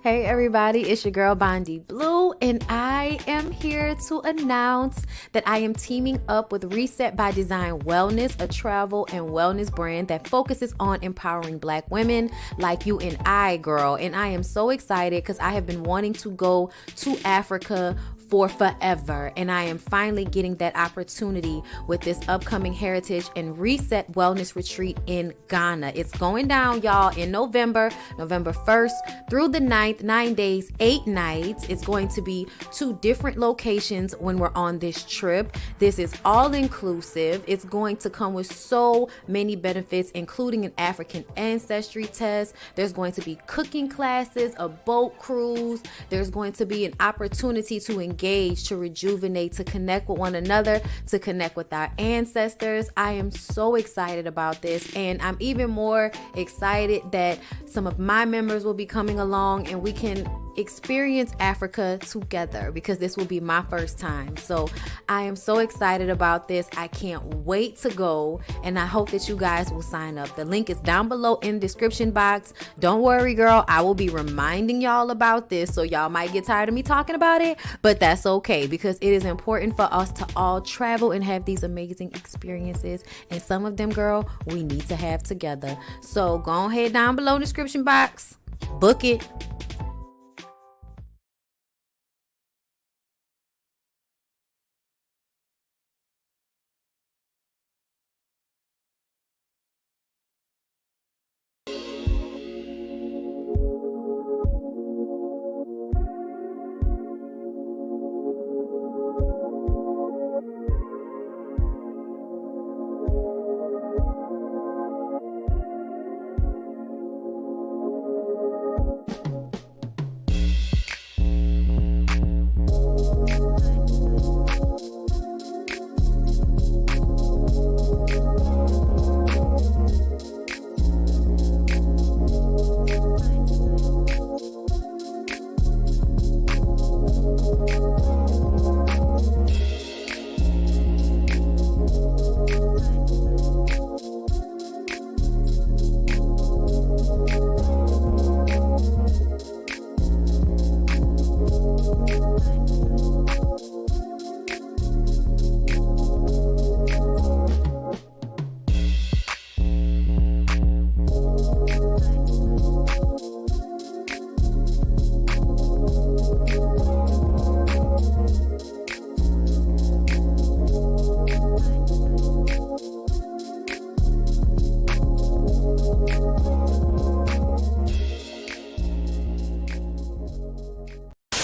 Hey everybody, it's your girl BondyBlue, and I am here to announce that I am teaming up with Reset by Design Wellness, a travel and wellness brand that focuses on empowering Black women like you and I, girl. And I am so excited because I have been wanting to go to Africa for forever, and I am finally getting that opportunity with this upcoming Heritage and Reset Wellness Retreat in Ghana. It's going down, y'all, in November 1st through the 9th, 9 days, 8 nights. It's going to be 2 different locations when we're on this trip. This is all inclusive. It's going to come with so many benefits, including an African ancestry test. There's going to be cooking classes, a boat cruise. There's going to be an opportunity to engage, to rejuvenate, to connect with one another, to connect with our ancestors. I am so excited about this, and I'm even more excited that some of my members will be coming along and we can experience Africa together, because this will be my first time. So I am so excited about this. I can't wait to go, and I hope that you guys will sign up. The link is down below in the description box. Don't worry, girl, I will be reminding y'all about this, so y'all might get tired of me talking about it, but that's okay, because it is important for us to all travel and have these amazing experiences, and some of them, girl, we need to have together. So go ahead down below in the description box, book it.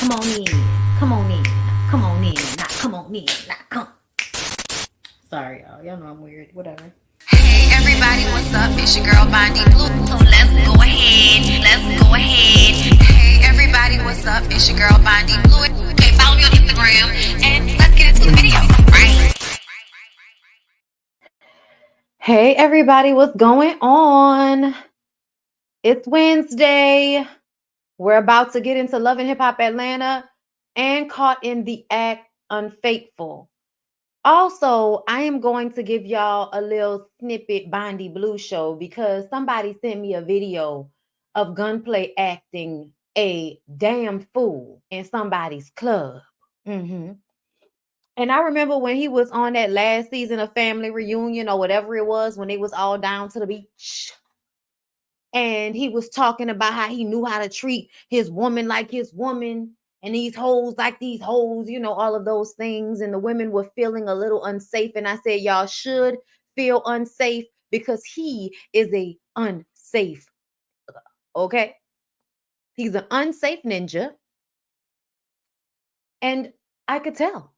Come on in, come on in, come on in, not come on in, not come. Sorry, y'all know I'm weird, whatever. Hey everybody, what's up? It's your girl BondyBlue. So let's go ahead. Hey everybody, what's up? It's your girl BondyBlue. Okay, follow me on Instagram and let's get into the video, right? Hey everybody, what's going on? It's Wednesday. We're about to get into Love and Hip Hop Atlanta and Caught in the Act, Unfaithful. Also, I am going to give y'all a little snippet BondyBlue show, because somebody sent me a video of Gunplay acting a damn fool in somebody's club. And I remember when he was on that last season of Family Reunion or whatever it was, when they was all down to the beach, and he was talking about how he knew how to treat his woman like his woman, and these hoes like these hoes, all of those things. And the women were feeling a little unsafe. And I said, y'all should feel unsafe, because he is a unsafe, okay? He's an unsafe ninja. And I could tell.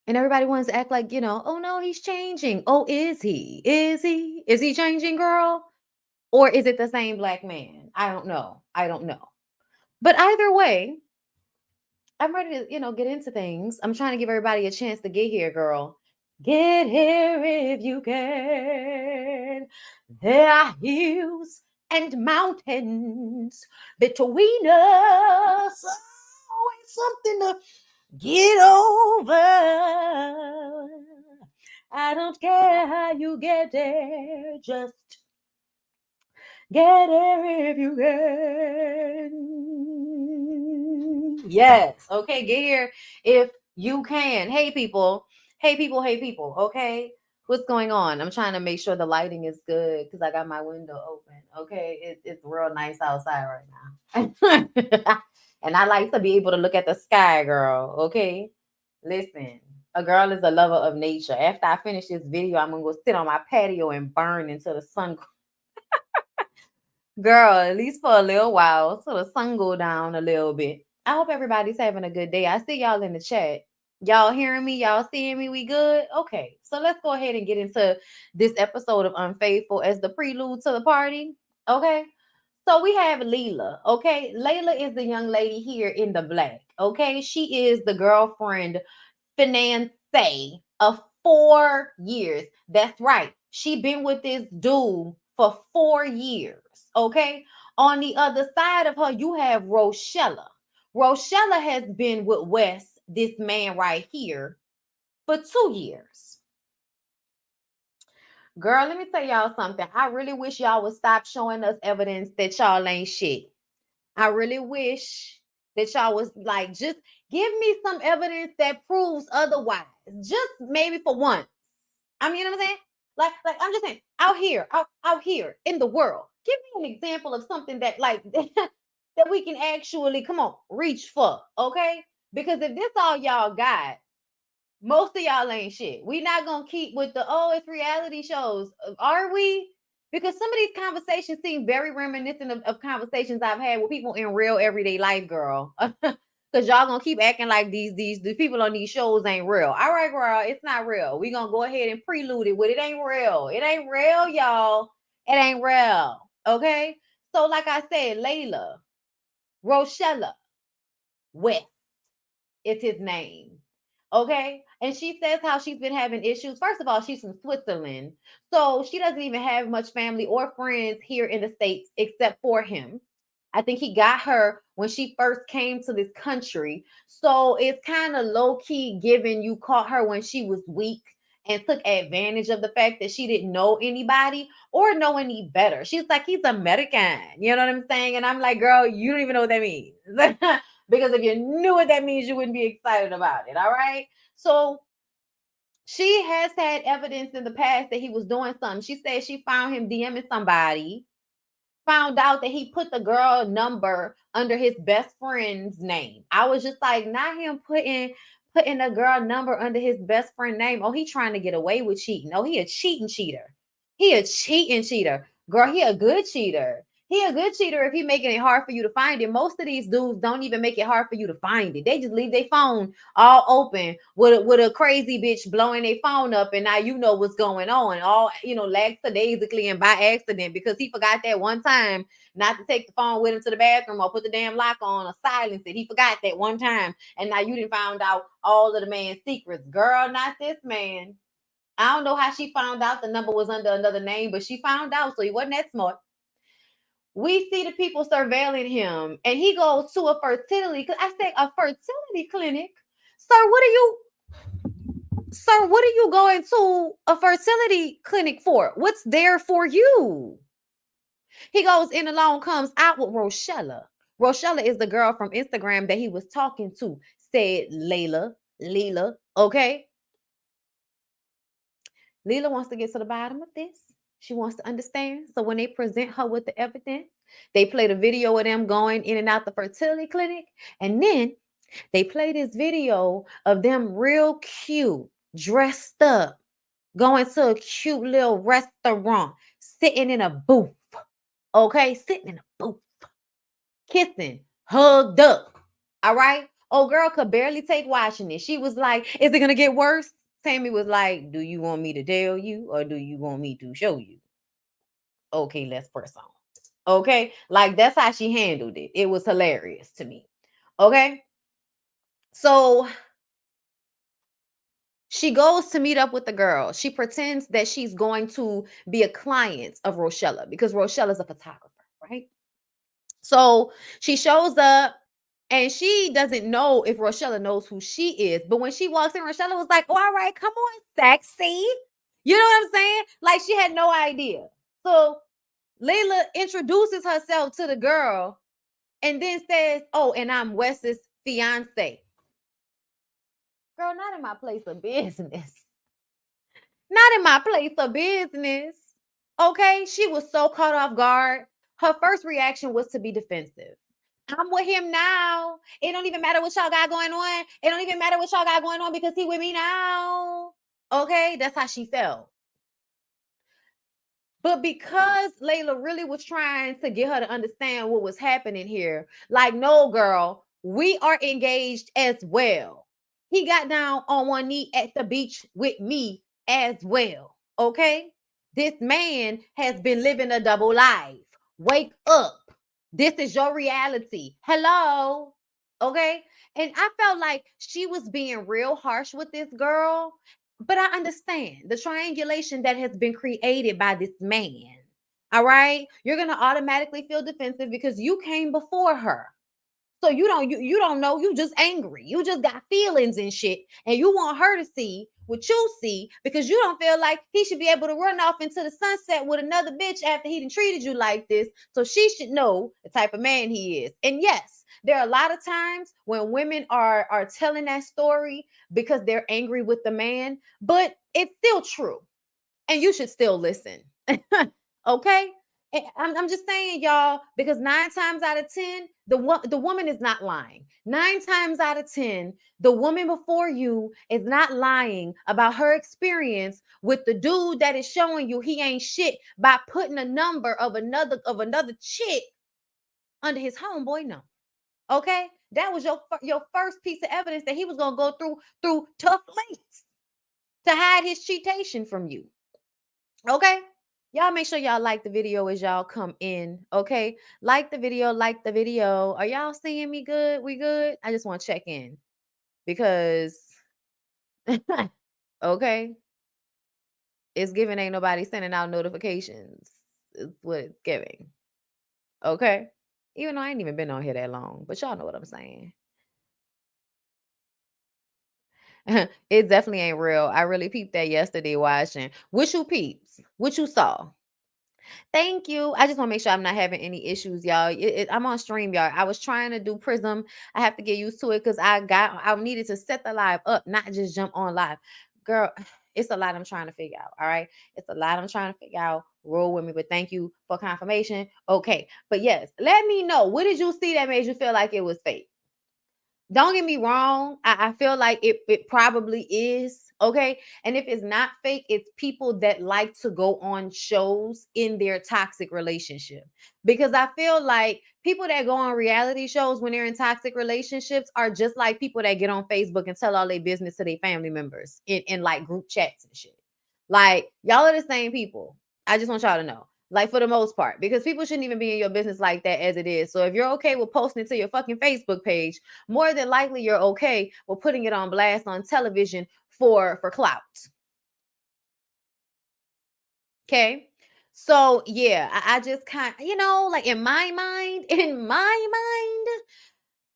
And everybody wants to act like, oh no, he's changing. Oh, is he? Is he changing, girl? Or is it the same Black man? I don't know. But either way, I'm ready to, get into things. I'm trying to give everybody a chance to get here, girl. Get here if you can. There are hills and mountains between us. Always something to get over. I don't care how you get there. Just get there if you can. Yes. Okay, get here if you can. Hey people. Hey people. Hey people. Okay. What's going on? I'm trying to make sure the lighting is good because I got my window open. Okay. It's real nice outside right now. And I like to be able to look at the sky, girl. Okay. Listen, a girl is a lover of nature. After I finish this video, I'm going to go sit on my patio and burn until the sun. Girl, at least for a little while, so the sun go down a little bit. I hope everybody's having a good day. I see y'all in the chat. Y'all hearing me? Y'all seeing me? We good? Okay, so let's go ahead and get into this episode of Unfaithful as the prelude to the party. Okay, so we have Layla. Okay, Layla is the young lady here in the black. Okay, she is the girlfriend fiance of 4 years. That's right. She been with this dude for 4 years. Okay. On the other side of her, you have Rochella. Rochella has been with Wes, this man right here, for 2 years. Girl, let me tell y'all something. I really wish y'all would stop showing us evidence that y'all ain't shit. I really wish that y'all was like, just give me some evidence that proves otherwise. Just maybe for once. I mean, you know what I'm saying? Like I'm just saying, out here in the world, give me an example of something that like that we can actually come on reach for, okay? Because if this all y'all got, most of y'all ain't shit. We not gonna keep with the it's reality shows, are we? Because some of these conversations seem very reminiscent of conversations I've had with people in real everyday life, girl. Because y'all gonna keep acting like these people on these shows ain't real. All right, girl, it's not real. We gonna go ahead and prelude it with it ain't real. It ain't real, y'all. It ain't real. Okay. So, like I said, Layla, Rochella, West is his name. Okay. And she says how she's been having issues. First of all, she's from Switzerland. So she doesn't even have much family or friends here in the States except for him. I think he got her when she first came to this country. So it's kind of low key given you caught her when she was weak and took advantage of the fact that she didn't know anybody or know any better. She's like, he's American. You know what I'm saying? And I'm like, girl, you don't even know what that means. Because if you knew what that means, you wouldn't be excited about it. All right. So she has had evidence in the past that he was doing something. She said she found him DMing somebody, found out that he put the girl number under his best friend's name. I was just like, not him putting the girl number under his best friend name. Oh, he trying to get away with cheating. Oh, he a cheating cheater. He a cheating cheater. Girl, he a good cheater. He a good cheater if he making it hard for you to find it. Most of these dudes don't even make it hard for you to find it. They just leave their phone all open with a crazy bitch blowing their phone up, and now you know what's going on. All lackadaisically and by accident because he forgot that one time not to take the phone with him to the bathroom or put the damn lock on or silence it. He forgot that one time, and now you didn't found out all of the man's secrets. Girl, not this man. I don't know how she found out the number was under another name, but she found out, so he wasn't that smart. We see the people surveilling him, and he goes to a fertility. I say a fertility clinic, sir. What are you going to a fertility clinic for? What's there for you? He goes in along, comes out with Rochella. Rochella is the girl from Instagram that he was talking to. Said Layla. Okay. Layla wants to get to the bottom of this. She wants to understand. So when they present her with the evidence, they play the video of them going in and out the fertility clinic. And then they play this video of them real cute, dressed up, going to a cute little restaurant, sitting in a booth. Okay, sitting in a booth, kissing, hugged up. All right. Oh, girl could barely take watching it. She was like, is it going to get worse? Tammy was like, do you want me to tell you or do you want me to show you? Okay, let's press on. Okay. Like that's how she handled it. It was hilarious to me. Okay. So she goes to meet up with the girl. She pretends that she's going to be a client of Rochella because Rochella's a photographer, right? So she shows up and she doesn't know if Rochella knows who she is. But when she walks in, Rochella was like, oh, all right, come on, sexy. You know what I'm saying? Like she had no idea. So Layla introduces herself to the girl and then says, oh, and I'm Wes's fiance. Girl, not in my place of business. Not in my place of business. Okay, she was so caught off guard. Her first reaction was to be defensive. I'm with him now. It don't even matter what y'all got going on. It don't even matter what y'all got going on because he with me now. Okay, that's how she felt. But because Layla really was trying to get her to understand what was happening here, like, no, girl, we are engaged as well. He got down on one knee at the beach with me as well. Okay. This man has been living a double life. Wake up. This is your reality. Hello. Okay. And I felt like she was being real harsh with this girl, but I understand the triangulation that has been created by this man. All right. You're going to automatically feel defensive because you came before her. So you don't know, you just angry. You just got feelings and shit. And you want her to see what you see because you don't feel like he should be able to run off into the sunset with another bitch after he done treated you like this. So she should know the type of man he is. And yes, there are a lot of times when women are telling that story because they're angry with the man, but it's still true. And you should still listen. Okay? I'm just saying, y'all, because 9 times out of 10, the woman is not lying. 9 times out of 10, the woman before you is not lying about her experience with the dude that is showing you he ain't shit by putting a number of another chick under his homeboy number. Okay, that was your first piece of evidence that he was gonna go through tough lengths to hide his cheatation from you. Okay. Y'all make sure y'all like the video as y'all come in. Okay. Like the video, like the video. Are y'all seeing me good? We good? I just want to check in because, okay, it's giving ain't nobody sending out notifications. It's what it's giving. Okay. Even though I ain't even been on here that long, but y'all know what I'm saying. It definitely ain't real. I really peeped that yesterday watching. What you peeps? What you saw? Thank you. I just want to make sure I'm not having any issues, y'all. I'm on StreamYard. I was trying to do Prism. I have to get used to it because I needed to set the live up, not just jump on live. Girl, it's a lot I'm trying to figure out. All right. It's a lot I'm trying to figure out. Roll with me, but thank you for confirmation. Okay. But yes, let me know. What did you see that made you feel like it was fake? Don't get me wrong. I feel like it probably is. Okay. And if it's not fake, it's people that like to go on shows in their toxic relationship. Because I feel like people that go on reality shows when they're in toxic relationships are just like people that get on Facebook and tell all their business to their family members in like group chats and shit. Like, y'all are the same people. I just want y'all to know. Like, for the most part, because people shouldn't even be in your business like that as it is. So if you're okay with posting it to your fucking Facebook page, more than likely you're okay with putting it on blast on television for clout. Okay. So yeah, I just kind of, like in my mind,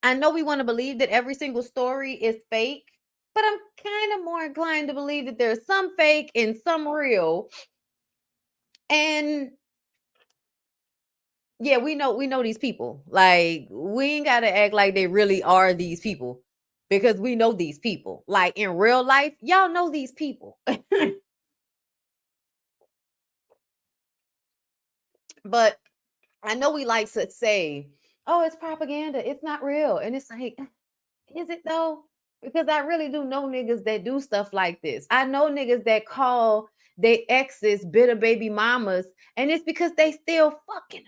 I know we want to believe that every single story is fake, but I'm kind of more inclined to believe that there's some fake and some real. And yeah, we know these people. Like, we ain't gotta act like they really are these people because we know these people. Like, in real life, y'all know these people. But I know we like to say, oh, it's propaganda, it's not real. And it's like, is it though? Because I really do know niggas that do stuff like this. I know niggas that call their exes bitter baby mamas, and it's because they still fucking.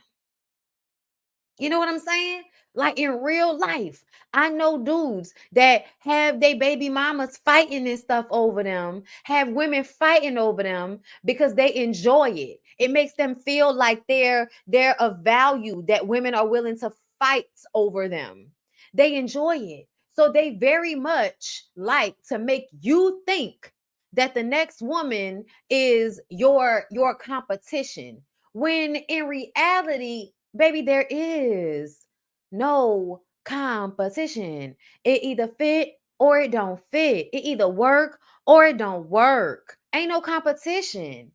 You know what I'm saying? Like, in real life, I know dudes that have their baby mamas fighting and stuff over them, have women fighting over them because they enjoy it. It makes them feel like they're of value, that women are willing to fight over them. They enjoy it. So they very much like to make you think that the next woman is your competition, when in reality, baby, there is no competition. It either fit or it don't fit. It either work or it don't work. Ain't no competition.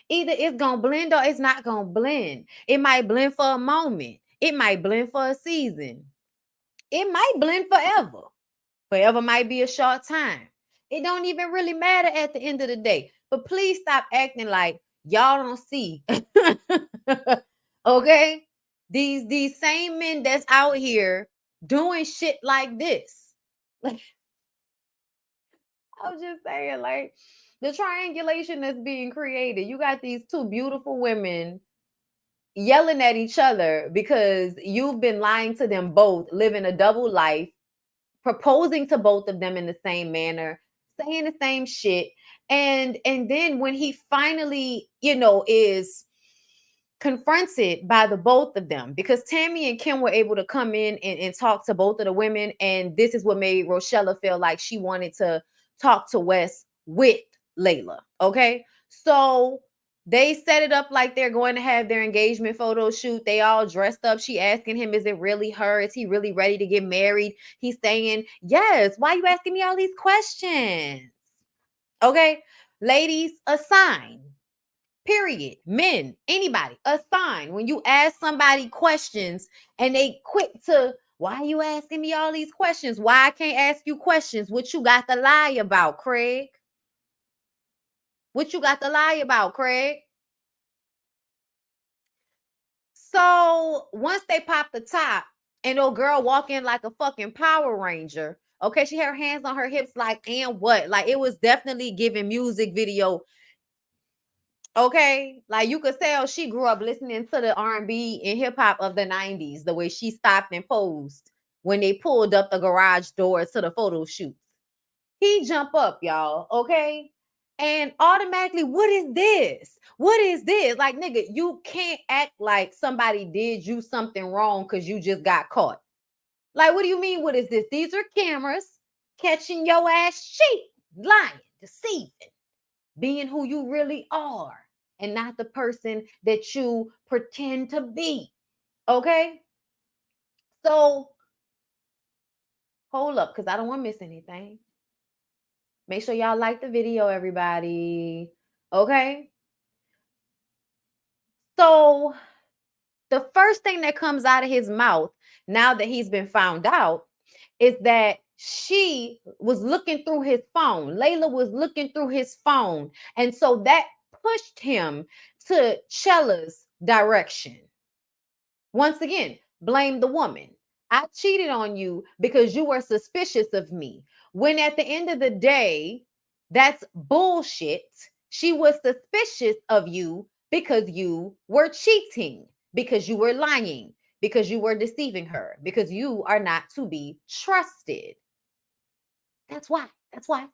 Either it's gonna blend or it's not gonna blend. It might blend for a moment. It might blend for a season. it might blend forever. Forever might be a short time. It don't even really matter at the end of the day. But please stop acting like y'all don't see. Okay? These same men that's out here doing shit like this. Like, I was just saying, like, the triangulation that's being created. You got these two beautiful women yelling at each other because you've been lying to them both, living a double life, proposing to both of them in the same manner, saying the same shit. And then when he finally, is confronted by the both of them, because Tammy and Kim were able to come in and talk to both of the women, and this is what made Rochella feel like she wanted to talk to Wes with Layla. Okay, so they set it up like they're going to have their engagement photo shoot. They all dressed up. She asking him, is it really her? Is he really ready to get married? He's saying, yes. Why are you asking me all these questions? Okay, ladies, a sign. Period. Men, anybody, a sign. When you ask somebody questions and they quick to, why are you asking me all these questions? Why I can't ask you questions? What you got to lie about, Craig? What you got to lie about, Craig? So once they pop the top and old girl walk in like a fucking Power Ranger, okay, she had her hands on her hips like, and what? Like, it was definitely giving music video. Okay, like you could tell she grew up listening to the R&B and hip hop of the 90s, the way she stopped and posed when they pulled up the garage doors to the photo shoot. He jump up, y'all, okay? And automatically, what is this? What is this? Like, nigga, you can't act like somebody did you something wrong because you just got caught. Like, what do you mean, what is this? These are cameras catching your ass cheat, lying, deceiving, being who you really are and not the person that you pretend to be. Okay? So, hold up, because I don't want to miss anything. Make sure y'all like the video, everybody. Okay? So, the first thing that comes out of his mouth now that he's been found out is that she was looking through his phone. Layla was looking through his phone. And so that pushed him to Chella's direction. Once again, blame the woman. I cheated on you because you were suspicious of me. When at the end of the day, that's bullshit. She was suspicious of you because you were cheating, because you were lying, because you were deceiving her, because you are not to be trusted. That's why. That's why.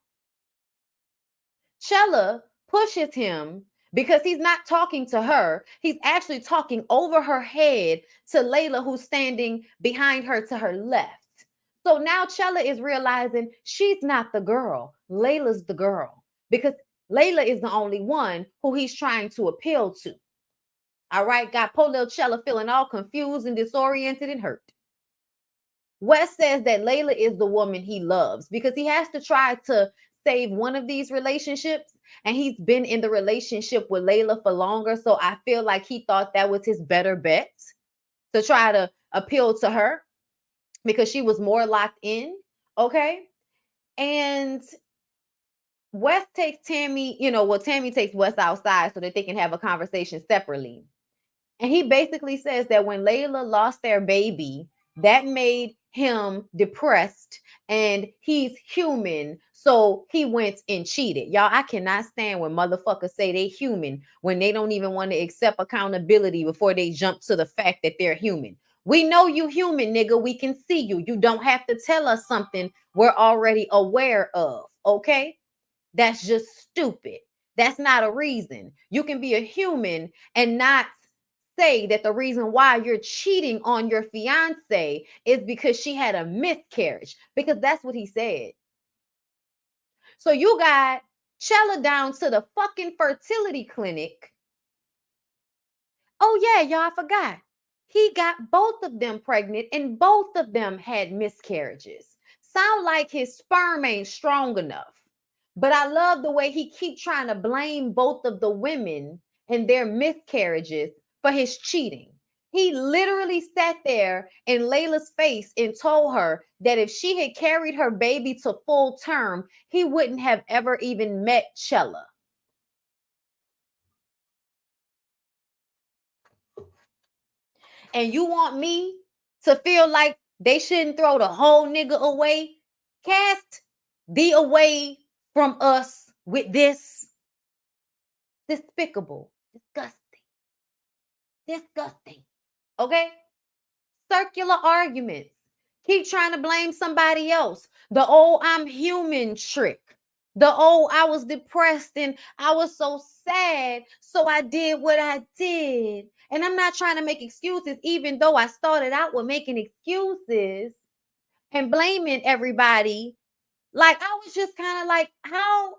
Chella pushes him because he's not talking to her. He's actually talking over her head to Layla, who's standing behind her to her left. So now Chella is realizing she's not the girl. Layla's the girl, because Layla is the only one who he's trying to appeal to. All right, got poor little Chella feeling all confused and disoriented and hurt. Wes says that Layla is the woman he loves because he has to try to save one of these relationships, and he's been in the relationship with Layla for longer. So I feel like he thought that was his better bet to try to appeal to her because she was more locked in. Okay. And Wes takes Tammy, Tammy takes Wes outside so that they can have a conversation separately. And he basically says that when Layla lost their baby, that made him depressed and he's human. So he went and cheated. Y'all, I cannot stand when motherfuckers say they human when they don't even want to accept accountability before they jump to the fact that they're human. We know you human, nigga. We can see you. You don't have to tell us something we're already aware of. Okay? That's just stupid. That's not a reason. You can be a human and not say that the reason why you're cheating on your fiance is because she had a miscarriage, because that's what he said. So you got Chella down to the fucking fertility clinic. Oh yeah, y'all, I forgot. He got both of them pregnant and both of them had miscarriages. Sound like his sperm ain't strong enough. But I love the way he keep trying to blame both of the women and their miscarriages for his cheating. He literally sat there in Layla's face and told her that if she had carried her baby to full term, he wouldn't have ever even met Chella. And you want me to feel like they shouldn't throw the whole nigga away? Cast thee away from us with this. Despicable. Disgusting. Disgusting. Okay? Circular arguments. Keep trying to blame somebody else. The old I'm human trick. The old I was depressed and I was so sad, so I did what I did. And I'm not trying to make excuses, even though I started out with making excuses and blaming everybody. Like I was just kind of like, how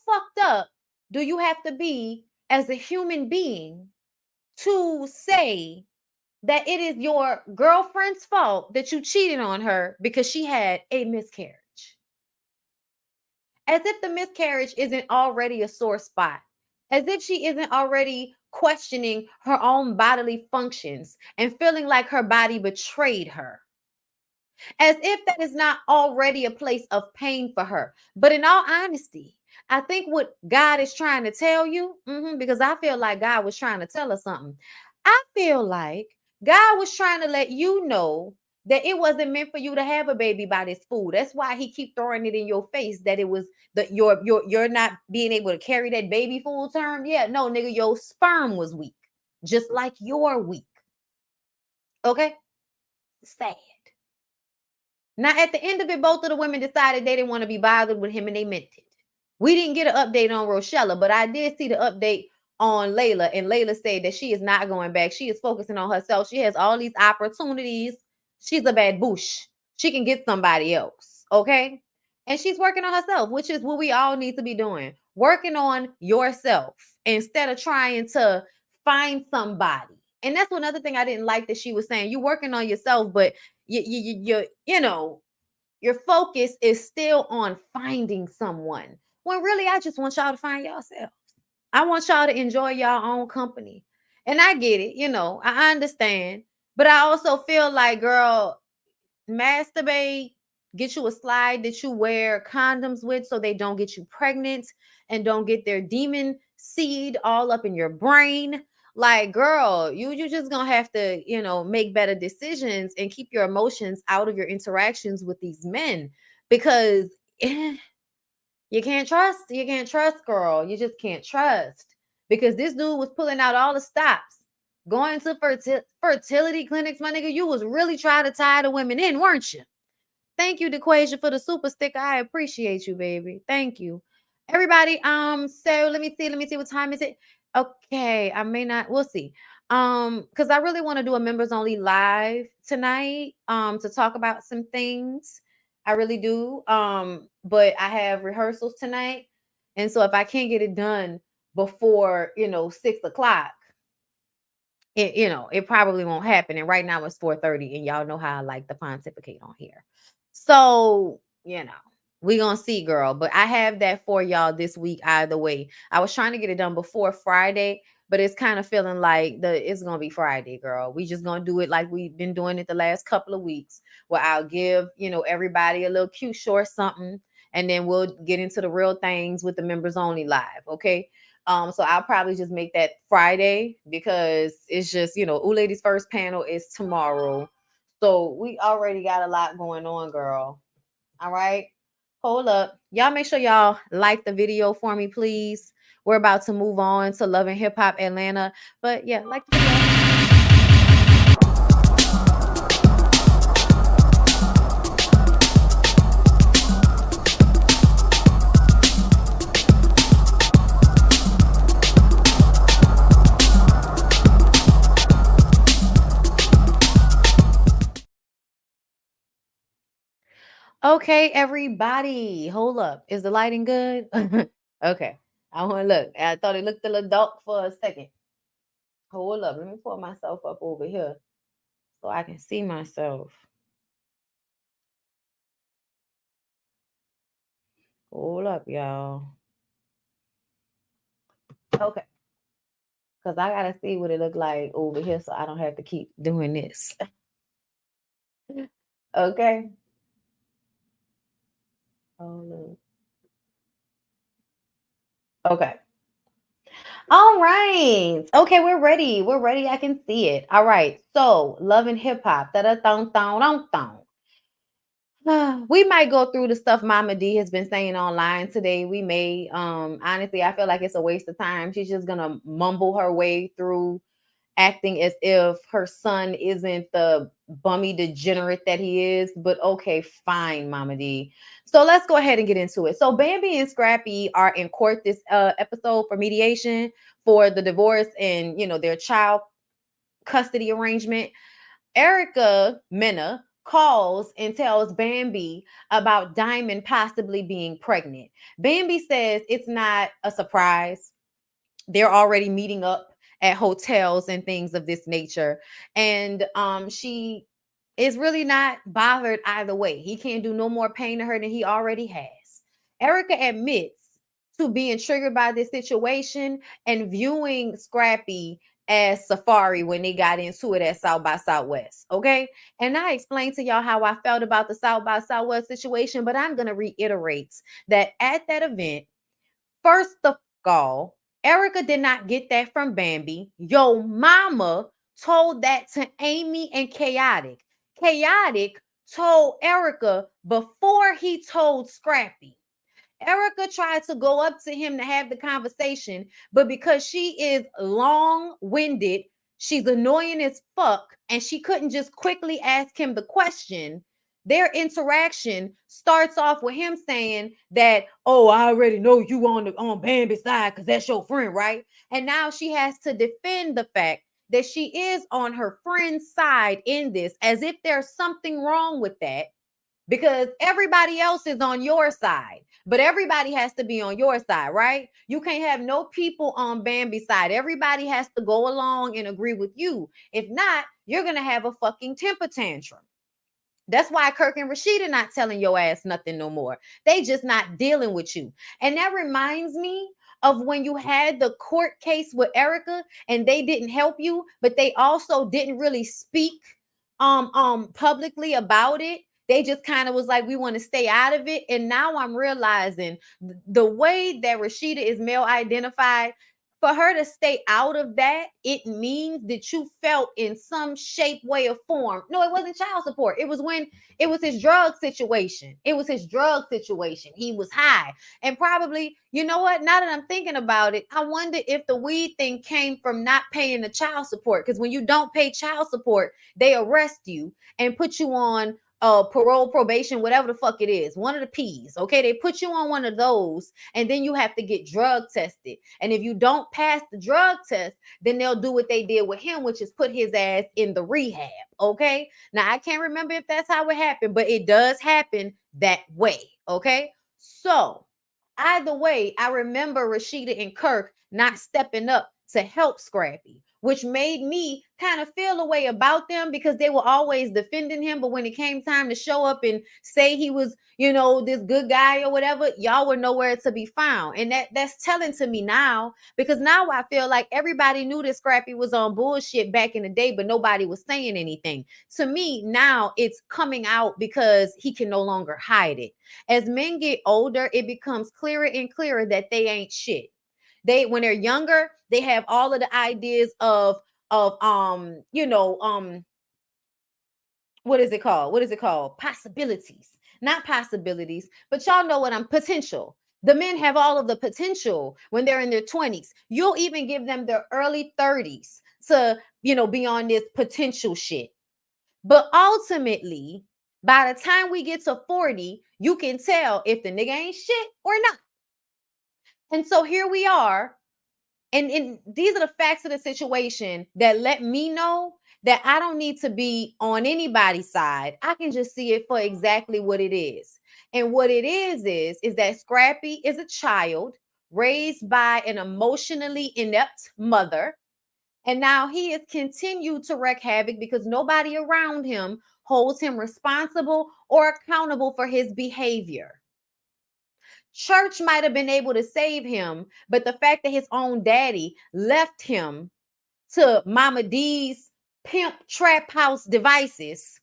fucked up do you have to be as a human being to say that it is your girlfriend's fault that you cheated on her because she had a miscarriage? As if the miscarriage isn't already a sore spot, as if she isn't already questioning her own bodily functions and feeling like her body betrayed her, as if that is not already a place of pain for her. But in all honesty, I think what God is trying to tell you, because I feel like God was trying to tell us something. I feel like God was trying to let you know that it wasn't meant for you to have a baby by this fool. That's why he keep throwing it in your face that it was that you're not being able to carry that baby full term. Yeah, no, nigga, your sperm was weak, just like you're weak. Okay, sad. Now, at the end of it, both of the women decided they didn't want to be bothered with him and they meant it. We didn't get an update on Rochella, but I did see the update on Layla. And Layla said that she is not going back. She is focusing on herself. She has all these opportunities. She's a bad boosh. She can get somebody else. Okay. And she's working on herself, which is what we all need to be doing. Working on yourself instead of trying to find somebody. And that's one other thing I didn't like that she was saying. You working on yourself, but you know, your focus is still on finding someone. When really, I just want y'all to find yourself. I want y'all to enjoy your own company. And I get it, I understand. But I also feel like, girl, masturbate, get you a slide that you wear condoms with so they don't get you pregnant and don't get their demon seed all up in your brain. Like, girl, you just gonna have to, make better decisions and keep your emotions out of your interactions with these men because you can't trust, girl. You just can't trust because this dude was pulling out all the stops. Going to fertility clinics, my nigga, you was really trying to tie the women in, weren't you? Thank you, DeQuasia, for the super sticker. I appreciate you, baby. Thank you. Everybody, so let me see what time is it? Okay, I may not, we'll see. Because I really want to do a members only live tonight, to talk about some things. I really do. But I have rehearsals tonight. And so if I can't get it done before, 6 o'clock, it probably won't happen. And right now it's 4:30, and y'all know how I like to pontificate on here. So, we gonna see, girl. But I have that for y'all this week either way. I was trying to get it done before Friday, but it's kind of feeling like it's gonna be Friday, girl. We just gonna do it like we've been doing it the last couple of weeks, where I'll give, everybody a little cute short something, and then we'll get into the real things with the members only live. Okay. So I'll probably just make that Friday because it's just, Ladies First panel is tomorrow. So we already got a lot going on, girl. All right. Hold up. Y'all make sure y'all like the video for me, please. We're about to move on to Love and Hip Hop Atlanta. But yeah, like the video. Okay, everybody, hold up. Is the lighting good? Okay. I want to look. I thought it looked a little dark for a second. Hold up. Let me pull myself up over here so I can see myself. Hold up, y'all. Okay. because I gotta see what it look like over here so I don't have to keep doing this. Okay. Oh, okay. All right. Okay, we're ready. We're ready. I can see it. All right. So, love and hip hop. Da da thong thong thong thong. We might go through the stuff Mama D has been saying online today. We may. Honestly, I feel like it's a waste of time. She's just gonna mumble her way through, acting as if her son isn't the bummy degenerate that he is. But okay, fine, Mama D. So let's go ahead and get into it. So Bambi and Scrappy are in court this episode for mediation for the divorce and their child custody arrangement. Erica Mena calls and tells Bambi about Diamond possibly being pregnant. Bambi says it's not a surprise. They're already meeting up at hotels and things of this nature. And she is really not bothered either way. He can't do no more pain to her than he already has. Erica admits to being triggered by this situation and viewing Scrappy as Safari when they got into it at South by Southwest. Okay. And I explained to y'all how I felt about the South by Southwest situation, but I'm going to reiterate that at that event, first of all, Erica did not get that from Bambi. Yo mama told that to Amy and Chaotic. Chaotic told Erica before he told Scrappy. Erica tried to go up to him to have the conversation, but because she is long-winded, she's annoying as fuck, and she couldn't just quickly ask him the question. Their interaction starts off with him saying that, "Oh, I already know you on Bambi's side because that's your friend, right?" And now she has to defend the fact that she is on her friend's side in this, as if there's something wrong with that, because everybody else is on your side, but everybody has to be on your side, right? You can't have no people on Bambi's side. Everybody has to go along and agree with you. If not, you're going to have a fucking temper tantrum. That's why Kirk and Rashida not telling your ass nothing no more. They just not dealing with you. And that reminds me of when you had the court case with Erica and they didn't help you, but they also didn't really speak publicly about it. They just kind of was like, we want to stay out of it. And now I'm realizing the way that Rashida is male identified, for her to stay out of that, it means that you felt in some shape, way, or form. No, it wasn't child support. It was when it was his drug situation. It was his drug situation. He was high. And probably, you know what? Now that I'm thinking about it, I wonder if the weed thing came from not paying the child support. Because when you don't pay child support, they arrest you and put you on parole, probation, whatever the fuck it is, one of the P's. Okay, they put you on one of those, and then you have to get drug tested. And if you don't pass the drug test, then they'll do what they did with him, which is put his ass in the rehab. Okay, now I can't remember if that's how it happened, but it does happen that way. Okay, so either way, I remember Rashida and Kirk not stepping up to help Scrappy, which made me kind of feel a way about them because they were always defending him. But when it came time to show up and say he was, this good guy or whatever, y'all were nowhere to be found. And that's telling to me now, because now I feel like everybody knew that Scrappy was on bullshit back in the day, but nobody was saying anything. To me, now it's coming out because he can no longer hide it. As men get older, it becomes clearer and clearer that they ain't shit. When they're younger, they have all of the ideas of what is it called? What is it called? Possibilities. Not possibilities, but y'all know what I'm potential. The men have all of the potential when they're in their 20s. You'll even give them their early 30s to, be on this potential shit. But ultimately, by the time we get to 40, you can tell if the nigga ain't shit or not. And so here we are. And these are the facts of the situation that let me know that I don't need to be on anybody's side. I can just see it for exactly what it is. And what it is that Scrappy is a child raised by an emotionally inept mother. And now he has continued to wreak havoc because nobody around him holds him responsible or accountable for his behavior. Church might have been able to save him, but the fact that his own daddy left him to Mama D's pimp trap house devices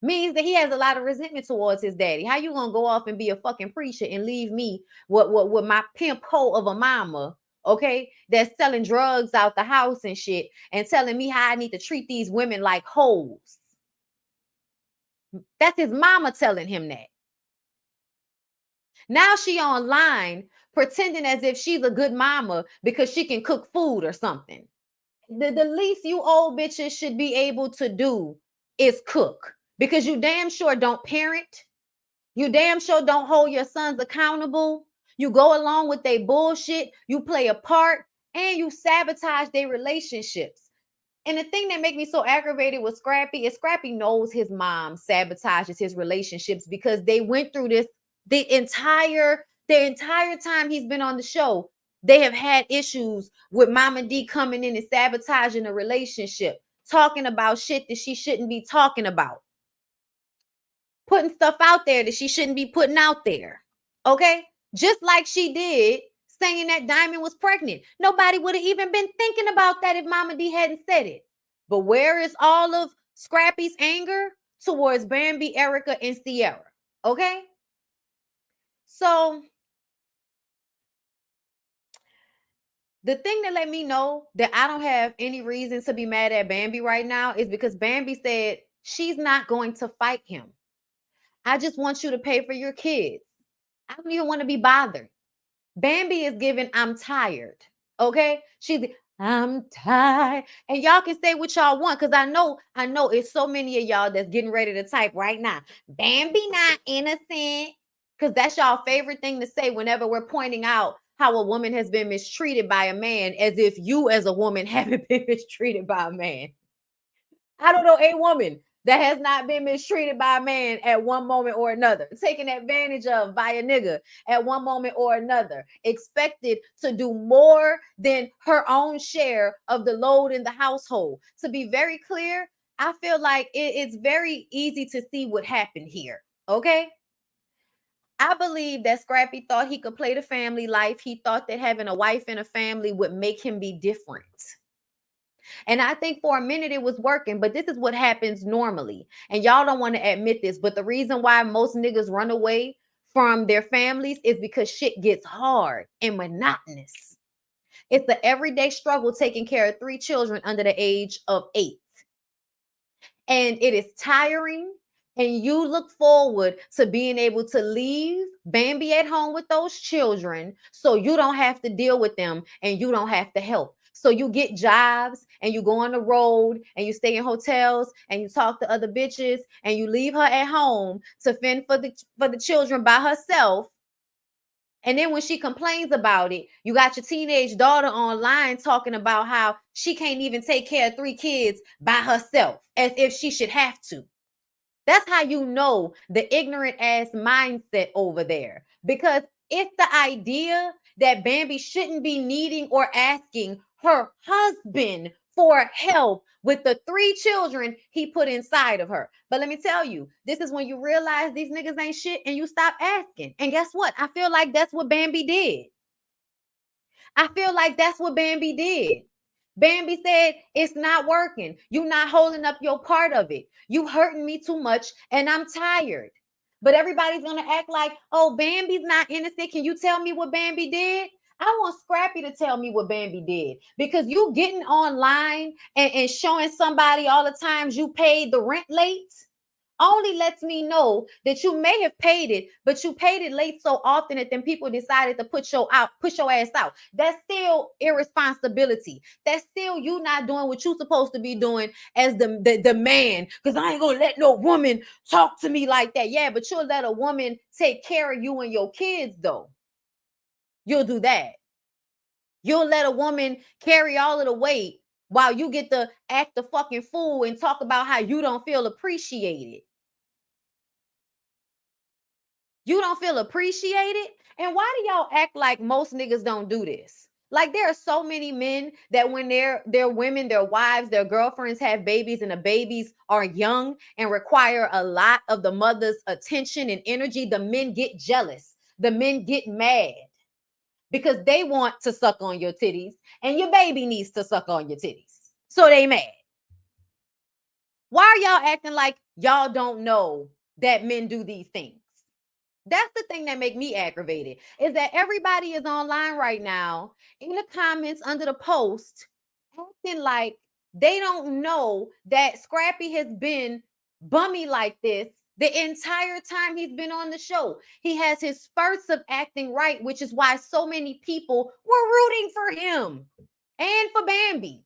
means that he has a lot of resentment towards his daddy. How you gonna go off and be a fucking preacher and leave me with my pimp hoe of a mama, okay, that's selling drugs out the house and shit and telling me how I need to treat these women like hoes? That's his mama telling him that. Now she online pretending as if she's a good mama because she can cook food or something. The least you old bitches should be able to do is cook, because you damn sure don't parent. You damn sure don't hold your sons accountable. You go along with their bullshit. You play a part and you sabotage their relationships. And the thing that made me so aggravated with Scrappy is Scrappy knows his mom sabotages his relationships, because they went through this the entire time he's been on the show. They have had issues with Mama D coming in and sabotaging a relationship, talking about shit that she shouldn't be talking about, putting stuff out there that she shouldn't be putting out there. Okay? Just like she did saying that Diamond was pregnant. Nobody would have even been thinking about that if Mama D hadn't said it. But where is all of Scrappy's anger towards Bambi, Erica, and Sierra? Okay? So the thing that let me know that I don't have any reason to be mad at Bambi right now is because Bambi said she's not going to fight him. I just want you to pay for your kids. I don't even want to be bothered. Bambi is giving, I'm tired. Okay? She's, I'm tired. And y'all can say what y'all want, because I know it's so many of y'all that's getting ready to type right now. Bambi not innocent. Because that's y'all favorite thing to say whenever we're pointing out how a woman has been mistreated by a man, as if you as a woman haven't been mistreated by a man. I don't know a woman that has not been mistreated by a man at one moment or another, taken advantage of by a nigga at one moment or another, expected to do more than her own share of the load in the household. To be very clear, I feel like it's very easy to see what happened here. Okay? I believe that Scrappy thought he could play the family life. He thought that having a wife and a family would make him be different. And I think for a minute it was working, but this is what happens normally. And y'all don't want to admit this, but the reason why most niggas run away from their families is because shit gets hard and monotonous. It's the everyday struggle taking care of 3 children under the age of 8. And it is tiring. And you look forward to being able to leave Bambi at home with those children so you don't have to deal with them and you don't have to help. So you get jobs and you go on the road and you stay in hotels and you talk to other bitches and you leave her at home to fend for the children by herself. And then when she complains about it, you got your teenage daughter online talking about how she can't even take care of 3 kids by herself, as if she should have to. That's how you know the ignorant ass mindset over there. Because it's the idea that Bambi shouldn't be needing or asking her husband for help with the 3 children he put inside of her. But let me tell you, this is when you realize these niggas ain't shit and you stop asking. And guess what? I feel like that's what Bambi did. I feel like that's what Bambi did. Bambi said, it's not working. You're not holding up your part of it. You hurting me too much and I'm tired. But everybody's going to act like, oh, Bambi's not innocent. Can you tell me what Bambi did? I want Scrappy to tell me what Bambi did, because you getting online and showing somebody all the times you paid the rent late only lets me know that you may have paid it, but you paid it late so often that then people decided to push your ass out. That's still irresponsibility. That's still you not doing what you're supposed to be doing as the man. Because I ain't gonna let no woman talk to me like that. Yeah, but you'll let a woman take care of you and your kids, though. You'll do that. You'll let a woman carry all of the weight while you get to act the fucking fool and talk about how you don't feel appreciated. You don't feel appreciated? And why do y'all act like most niggas don't do this? Like, there are so many men that when their women, their wives, their girlfriends have babies and the babies are young and require a lot of the mother's attention and energy, the men get jealous. The men get mad because they want to suck on your titties and your baby needs to suck on your titties. So they mad. Why are y'all acting like y'all don't know that men do these things? That's the thing that make me aggravated, is that everybody is online right now in the comments under the post acting like they don't know that Scrappy has been bummy like this the entire time he's been on the show. He has his spurts of acting right, which is why so many people were rooting for him and for Bambi.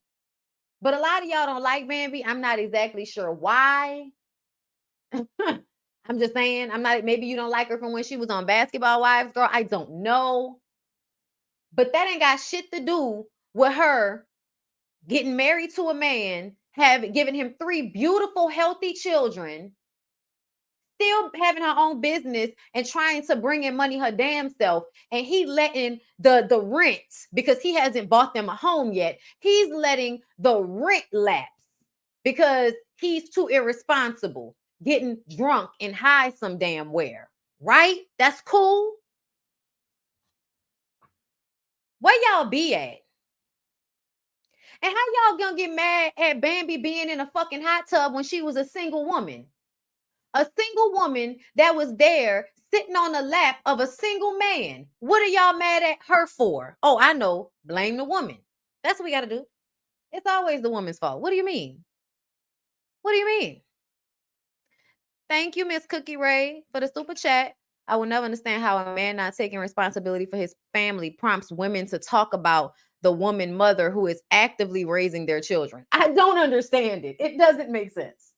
But a lot of y'all don't like Bambi. I'm not exactly sure why. I'm just saying, I'm not, maybe you don't like her from when she was on Basketball Wives, girl. I don't know. But that ain't got shit to do with her getting married to a man, given him 3 beautiful, healthy children, still having her own business and trying to bring in money her damn self. And he letting the rent, because he hasn't bought them a home yet, he's letting the rent lapse because he's too irresponsible, getting drunk and high some damn where. Right? That's cool. Where y'all be at? And how y'all gonna get mad at Bambi being in a fucking hot tub when she was a single woman? A single woman that was there sitting on the lap of a single man. What are y'all mad at her for? Oh, I know. Blame the woman. That's what we got to do. It's always the woman's fault. What do you mean? What do you mean? Thank you, Miss Cookie Ray, for the super chat. I will never understand how a man not taking responsibility for his family prompts women to talk about the woman mother who is actively raising their children. I don't understand it. It doesn't make sense.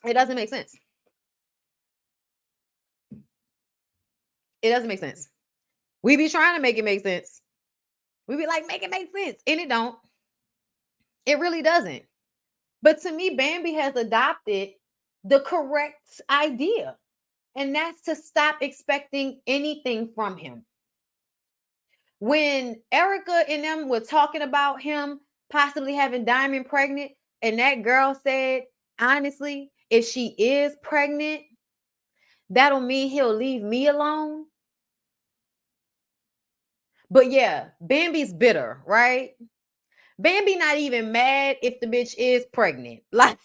It doesn't make sense. It doesn't make sense. We be trying to make it make sense. We be like, make it make sense. And it don't. It really doesn't. But to me, Bambi has adopted the correct idea. And that's to stop expecting anything from him. When Erica and them were talking about him possibly having Diamond pregnant, and that girl said, honestly, if she is pregnant, that'll mean he'll leave me alone. But yeah, Bambi's bitter, right? Bambi not even mad if the bitch is pregnant. Like,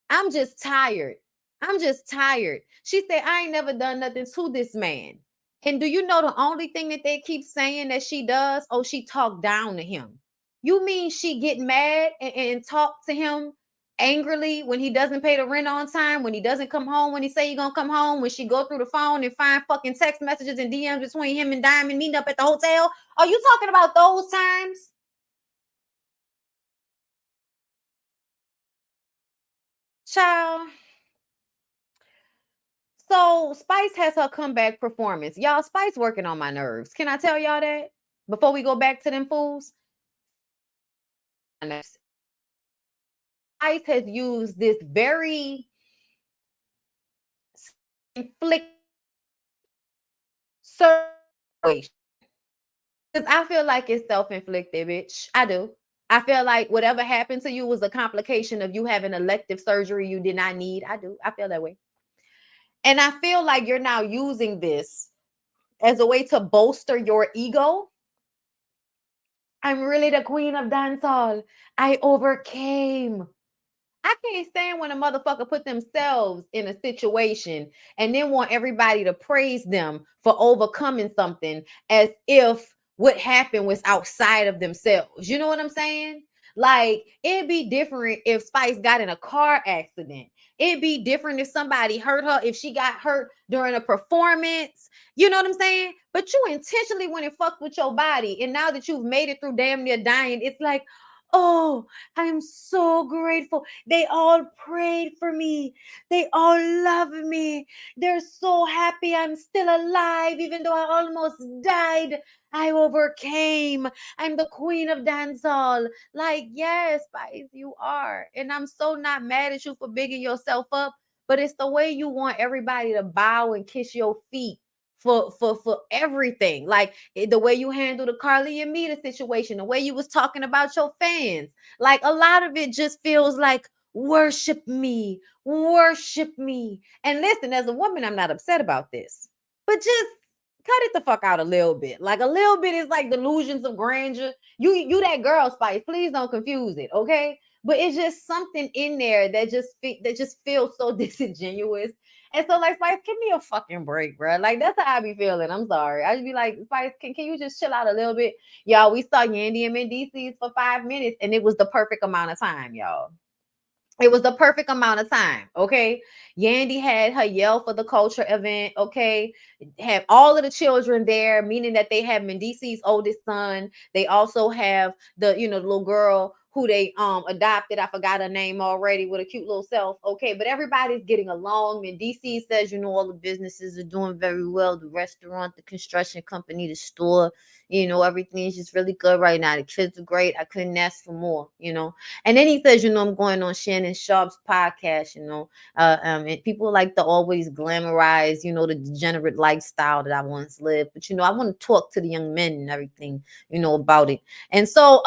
I'm just tired. I'm just tired. She said, I ain't never done nothing to this man. And do you know the only thing that they keep saying that she does? Oh, she talked down to him. You mean she get mad and talk to him angrily when he doesn't pay the rent on time, when he doesn't come home, when he say he gonna come home, when she go through the phone and find fucking text messages and DMs between him and Diamond meeting up at the hotel? Are you talking about those times? Child. So Spice has her comeback performance. Y'all, Spice working on my nerves. Can I tell y'all that? Before we go back to them fools? Spice has used this very inflict situation. Because I feel like it's self-inflicted, bitch. I do. I feel like whatever happened to you was a complication of you having elective surgery you did not need. I do. I feel that way. And I feel like you're now using this as a way to bolster your ego. I'm really the queen of dancehall. I overcame. I can't stand when a motherfucker put themselves in a situation and then want everybody to praise them for overcoming something as if what happened was outside of themselves. You know what I'm saying? Like, it'd be different if Spice got in a car accident. It'd be different if somebody hurt her, if she got hurt during a performance. You know what I'm saying? But you intentionally went and fucked with your body. And now that you've made it through damn near dying, it's like, oh, I'm so grateful. They all prayed for me. They all love me. They're so happy I'm still alive, even though I almost died. I overcame. I'm the queen of dancehall. Like, yes, Spice, you are. And I'm so not mad at you for bigging yourself up, but it's the way you want everybody to bow and kiss your feet for everything. Like the way you handle the Carly and Mita situation, the way you was talking about your fans. Like a lot of it just feels like worship me, worship me. And listen, as a woman, I'm not upset about this. But just cut it the fuck out a little bit. Like a little bit is like delusions of grandeur. You that girl Spice. Please don't confuse it, okay? But it's just something in there that just feels so disingenuous. And so like Spice, give me a fucking break, bro. Like that's how I be feeling. I'm sorry. I just be like, Spice, can you just chill out a little bit? Y'all, we saw Yandy and Mendices for 5 minutes, and it was the perfect amount of time, y'all. It was the perfect amount of time. Okay. Yandy had her Yell for the Culture event. Okay. Have all of the children there, meaning that they have Mendici's oldest son. They also have the little girl who they adopted. I forgot her name already, with a cute little self. Okay, but everybody's getting along. Mendici says, all the businesses are doing very well. The restaurant, the construction company, the store, everything is just really good right now. The kids are great. I couldn't ask for more. And then he says, I'm going on Shannon Sharp's podcast, and people like to always glamorize, the degenerate lifestyle that I once lived. But, I want to talk to the young men and everything, about it. And so,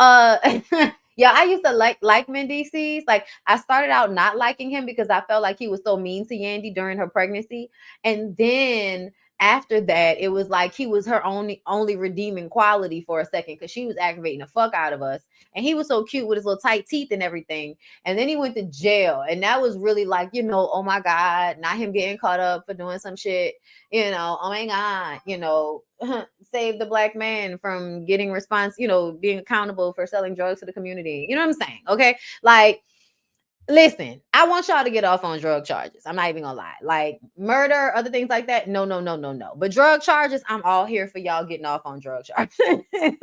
yeah, I used to like Mendices. Like I started out not liking him because I felt like he was so mean to Yandy during her pregnancy. And then after that, it was like he was her only redeeming quality for a second, because she was aggravating the fuck out of us. And he was so cute with his little tight teeth and everything. And then he went to jail. And that was really like, oh my God, not him getting caught up for doing some shit. Oh my God, save the black man from getting being accountable for selling drugs to the community. You know what I'm saying? Okay. Like, listen, I want y'all to get off on drug charges. I'm not even gonna lie. Like murder, other things like that. No, no, no, no, no. But drug charges, I'm all here for y'all getting off on drug charges.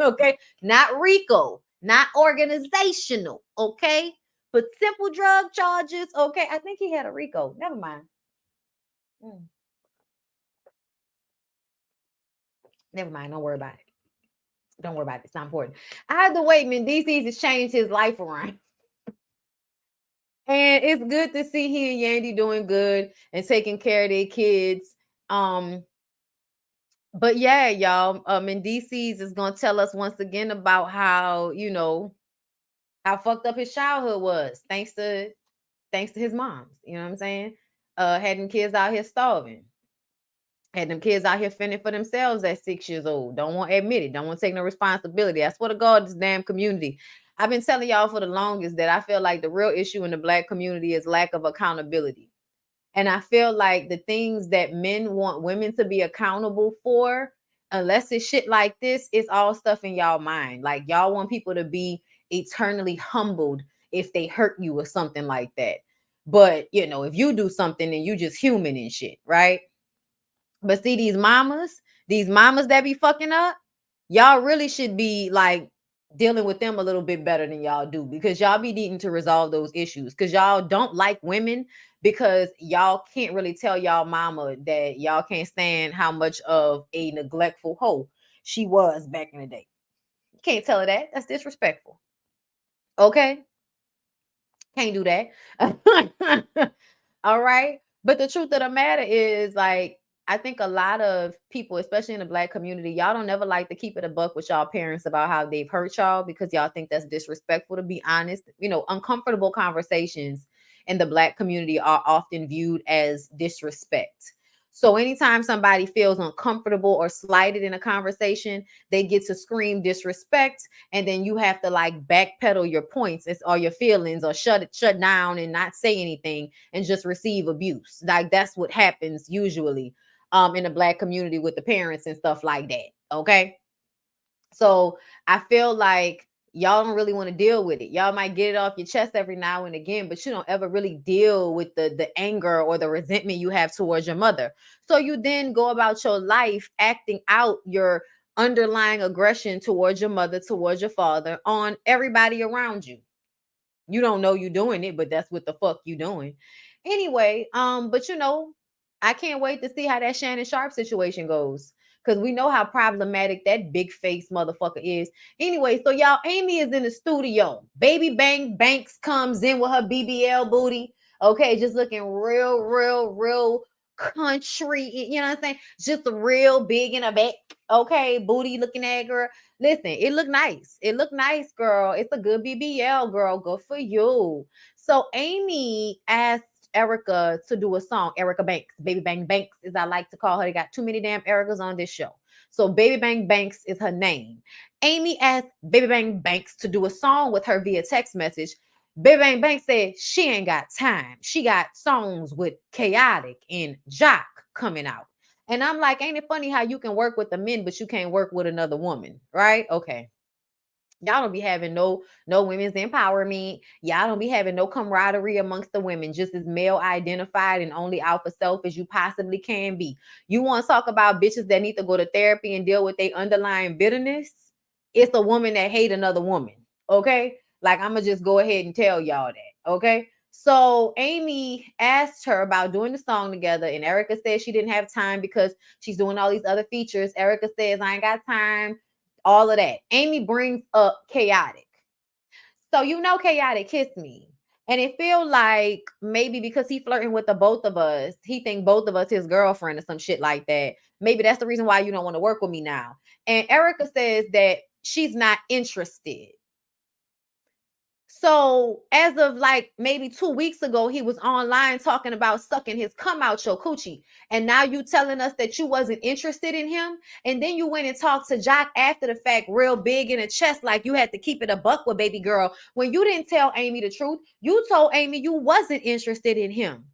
Okay. Not RICO, not organizational. Okay. But simple drug charges. Okay. I think he had a RICO. Never mind. Mm, Never mind. Don't worry about it. Don't worry about it. It's not important. Either way, Mendices has changed his life around. And it's good to see he and Yandy doing good and taking care of their kids. Um, but yeah, y'all, Mendices is gonna tell us once again about how fucked up his childhood was, thanks to his moms. You know what I'm saying? Had them kids out here starving. Had them kids out here fending for themselves at 6 years old. Don't want to admit it. Don't want to take no responsibility. I swear to God, this damn community. I've been telling y'all for the longest that I feel like the real issue in the black community is lack of accountability. And I feel like the things that men want women to be accountable for, unless it's shit like this, it's all stuff in y'all mind. Like y'all want people to be eternally humbled if they hurt you or something like that. But if you do something, then you just human and shit, right? But see, these mamas that be fucking up, y'all really should be like dealing with them a little bit better than y'all do, because y'all be needing to resolve those issues, because y'all don't like women, because y'all can't really tell y'all mama that y'all can't stand how much of a neglectful hoe she was back in the day. You can't tell her that. That's disrespectful. Okay? Can't do that. All right. But the truth of the matter is, like, I think a lot of people, especially in the black community, y'all don't ever like to keep it a buck with y'all parents about how they've hurt y'all, because y'all think that's disrespectful. To be honest, uncomfortable conversations in the black community are often viewed as disrespect. So anytime somebody feels uncomfortable or slighted in a conversation, they get to scream disrespect, and then you have to like backpedal your points or your feelings, or shut down and not say anything and just receive abuse. Like that's what happens usually in the black community with the parents and stuff like that. Okay. So I feel like y'all don't really want to deal with it. Y'all might get it off your chest every now and again, but you don't ever really deal with the anger or the resentment you have towards your mother. So you then go about your life acting out your underlying aggression towards your mother, towards your father, on everybody around you. You don't know you doing it, but that's what the fuck you doing. Anyway, but I can't wait to see how that Shannon Sharp situation goes, because we know how problematic that big face motherfucker is. Anyway, so y'all, Amy is in the studio. Baby Bang Banks comes in with her BBL booty. Okay, just looking real, real, real country. You know what I'm saying? Just real big in a back. Okay, booty looking at girl. Listen, it looked nice. It looked nice, girl. It's a good BBL, girl. Good for you. So Amy asked Erica to do a song. Erica Banks, Baby Bang Banks, as I like to call her. They got too many damn Ericas on this show. So Baby Bang Banks is her name. Amy asked Baby Bang Banks to do a song with her via text message. Baby Bang Banks said she ain't got time. She got songs with Chaotic and Jock coming out. And I'm like, ain't it funny how you can work with the men, but you can't work with another woman, right? Okay. Y'all don't be having no women's empowerment. Y'all don't be having no camaraderie amongst the women, just as male identified and only out for self as you possibly can be. You want to talk about bitches that need to go to therapy and deal with their underlying bitterness? It's a woman that hate another woman. Okay? Like, I'm gonna just go ahead and tell y'all that. Okay. So Amy asked her about doing the song together, and Erica said she didn't have time because she's doing all these other features. Erica says, I ain't got time, all of that. Amy brings up Chaotic. So Chaotic kissed me. And it feel like maybe because he flirting with the both of us, he think both of us his girlfriend or some shit like that. Maybe that's the reason why you don't want to work with me now. And Erica says that she's not interested. So as of like maybe 2 weeks ago, he was online talking about sucking his cum out your coochie. And now you telling us that you wasn't interested in him. And then you went and talked to Jock after the fact, real big in the chest, like you had to keep it a buck with baby girl. When you didn't tell Amy the truth, you told Amy you wasn't interested in him.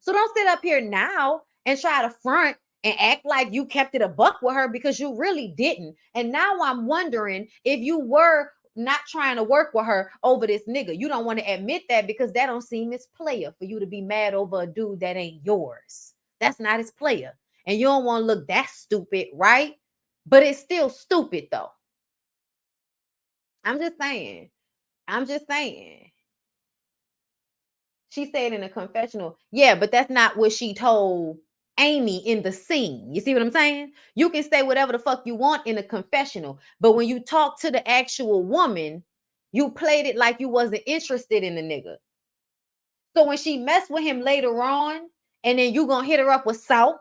So don't sit up here now and try to front and act like you kept it a buck with her, because you really didn't. And now I'm wondering if you were not trying to work with her over this nigga. You don't want to admit that because that don't seem as player for you to be mad over a dude that ain't yours. That's not his player. And you don't want to look that stupid, right? But it's still stupid though. I'm just saying. I'm just saying. She said in a confessional, yeah, but that's not what she told Amy in the scene. You see what I'm saying? You can say whatever the fuck you want in a confessional, but when you talk to the actual woman, you played it like you wasn't interested in the nigga. So when she messed with him later on, and then you gonna hit her up with salt,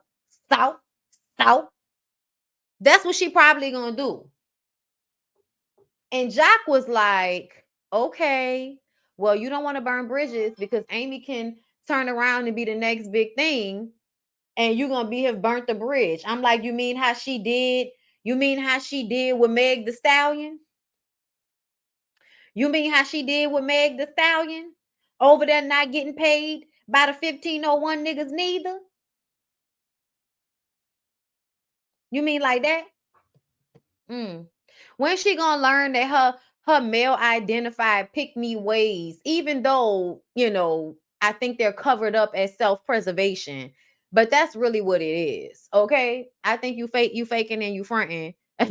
salt, salt, that's what she probably gonna do. And Jock was like, okay, well, you don't want to burn bridges because Amy can turn around and be the next big thing, and you're gonna be have burnt the bridge. I'm like, you mean how she did? You mean how she did with Meg the Stallion? You mean how she did with Meg the Stallion? Over there not getting paid by the 1501 niggas neither? You mean like that? When she gonna learn that her male identified pick me ways, even though I think they're covered up as self-preservation, but that's really what it is. Okay, I think you faking and you fronting. I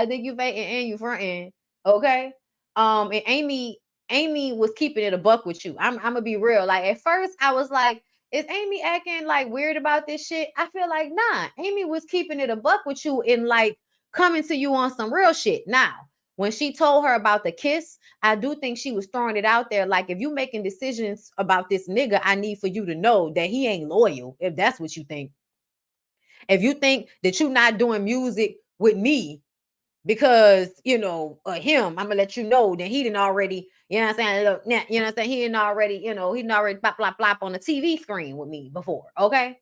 think you faking and you fronting. Okay, and Amy was keeping it a buck with you. I'm gonna be real. Like at first, I was like, is Amy acting like weird about this shit? I feel like nah. Amy was keeping it a buck with you and like coming to you on some real shit. Now, when she told her about the kiss, I do think she was throwing it out there. Like, if you making decisions about this nigga, I need for you to know that he ain't loyal. If that's what you think. If you think that you're not doing music with me because him, I'm gonna let you know that he didn't already, you know what I'm saying? Look, you know what I'm saying? He didn't already, he didn't already blop blop blop on the TV screen with me before. Okay.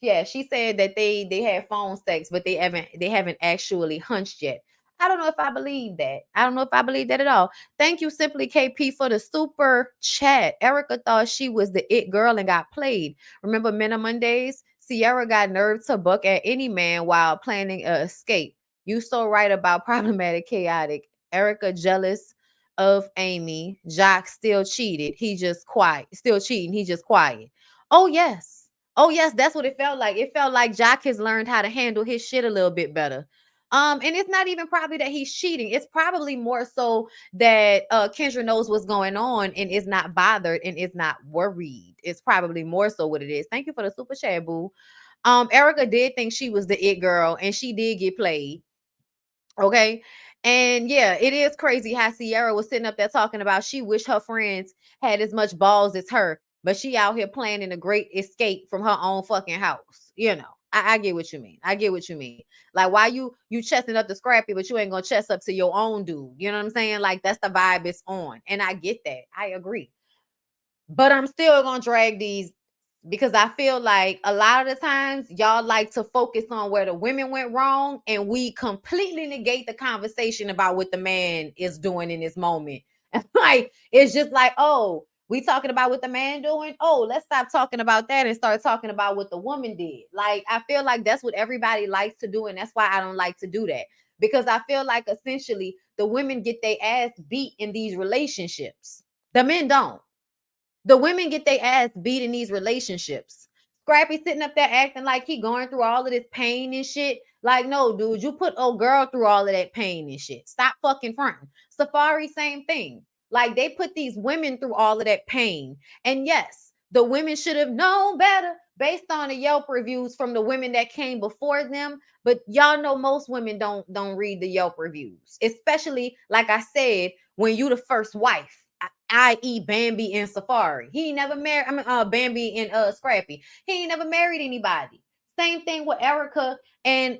Yeah, she said that they had phone sex, but they haven't actually hunched yet. I don't know if I believe that. I don't know if I believe that at all. Thank you, Simply KP, for the super chat. Erica thought she was the it girl and got played. Remember Men on Mondays? Sierra got nerve to buck at any man while planning a escape. You so right about problematic, chaotic. Erica jealous of Amy. Jock still cheated. He just quiet. Still cheating. He just quiet. Oh yes. Oh yes, that's what it felt like. It felt like Jock has learned how to handle his shit a little bit better. And it's not even probably that he's cheating. It's probably more so that Kendra knows what's going on and is not bothered and is not worried. It's probably more so what it is. Thank you for the super chat, boo. Erica did think she was the it girl and she did get played. Okay. And yeah, it is crazy how Sierra was sitting up there talking about she wished her friends had as much balls as her, but she out here planning a great escape from her own fucking house. I get what you mean. I get what you mean. Like, why you chesting up the Scrappy, but you ain't gonna chest up to your own dude. You know what I'm saying? Like, that's the vibe it's on. And I get that. I agree. But I'm still gonna drag these because I feel like a lot of the times y'all like to focus on where the women went wrong, and we completely negate the conversation about what the man is doing in this moment. Like, it's just like, oh, we talking about what the man doing. Oh, let's stop talking about that and start talking about what the woman did. Like, I feel like that's what everybody likes to do, and that's why I don't like to do that, because I feel like essentially the women get their ass beat in these relationships. The men don't. The women get their ass beat in these relationships. Scrappy sitting up there acting like he going through all of this pain and shit. Like, no, dude, you put old girl through all of that pain and shit. Stop fucking fronting. Safari, same thing. Like, they put these women through all of that pain. And yes, the women should have known better based on the Yelp reviews from the women that came before them. But y'all know most women don't read the Yelp reviews, especially like I said, when you the first wife, i.e. Bambi and Safari. He ain't never married. I mean, Bambi and Scrappy. He ain't never married anybody. Same thing with Erica and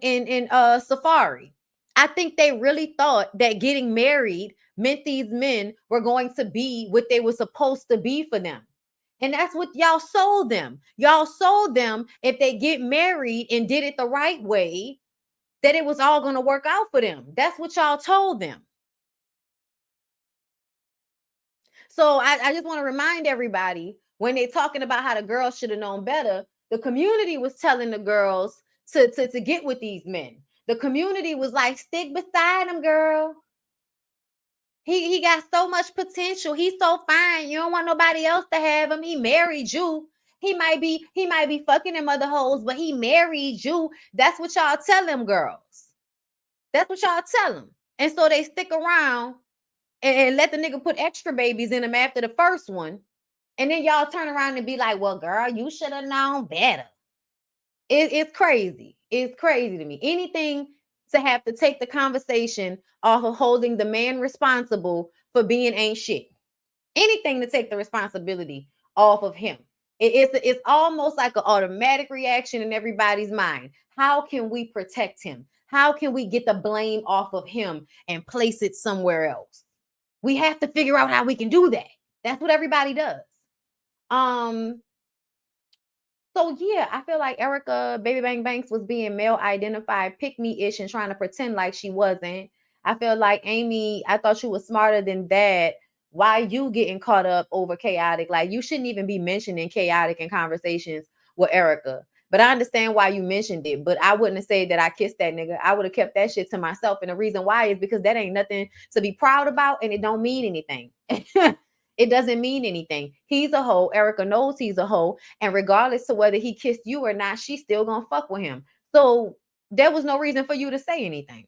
Safari. I think they really thought that getting married meant these men were going to be what they were supposed to be for them. And that's what y'all sold them. Y'all sold them, if they get married and did it the right way, that it was all going to work out for them. That's what y'all told them. So I just want to remind everybody, when they're talking about how the girls should have known better, the community was telling the girls to get with these men. The community was like, stick beside him, girl. He got so much potential. He's so fine. You don't want nobody else to have him. He married you. He might be fucking them other hoes, but he married you. That's what y'all tell them girls. That's what y'all tell them. And so they stick around and let the nigga put extra babies in them after the first one. And then y'all turn around and be like, well, girl, you should have known better. It's crazy. It's crazy to me. Anything to have to take the conversation off of holding the man responsible for being ain't shit. Anything to take the responsibility off of him. It's almost like an automatic reaction in everybody's mind. How can we protect him? How can we get the blame off of him and place it somewhere else? We have to figure out how we can do that. That's what everybody does. So yeah, I feel like Erica Baby Bang Banks was being male identified, pick me ish, and trying to pretend like she wasn't. I feel like Amy, I thought you was smarter than that. Why you getting caught up over chaotic? Like, you shouldn't even be mentioning chaotic in conversations with Erica. But I understand why you mentioned it. But I wouldn't have said that I kissed that nigga. I would have kept that shit to myself. And the reason why is because that ain't nothing to be proud about, and it don't mean anything. It doesn't mean anything. He's a hoe. Erica knows he's a hoe. And regardless of whether he kissed you or not, she's still gonna fuck with him. So there was no reason for you to say anything,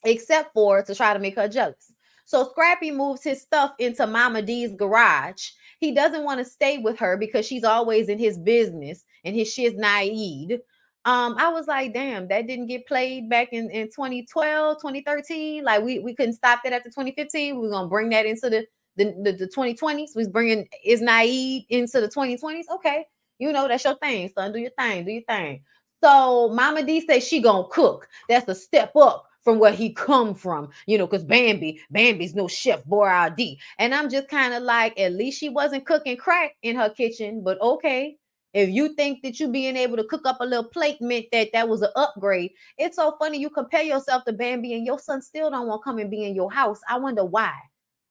except for to try to make her jealous. So Scrappy moves his stuff into Mama D's garage. He doesn't want to stay with her because she's always in his business and his shit's naive. I was like, damn, that didn't get played back in 2012, 2013. Like, we couldn't stop that after 2015. We were gonna bring that into the 2020s. We was bringing is naive into the 2020s. Okay, that's your thing, son. Do your thing. Do your thing. So Mama D says she gonna cook. That's a step up from where he come from, because Bambi's no chef Boyardee. And I'm just kind of like, at least she wasn't cooking crack in her kitchen. But okay, if you think that you being able to cook up a little plate meant that was an upgrade, it's so funny you compare yourself to Bambi and your son still don't want to come and be in your house. I wonder why.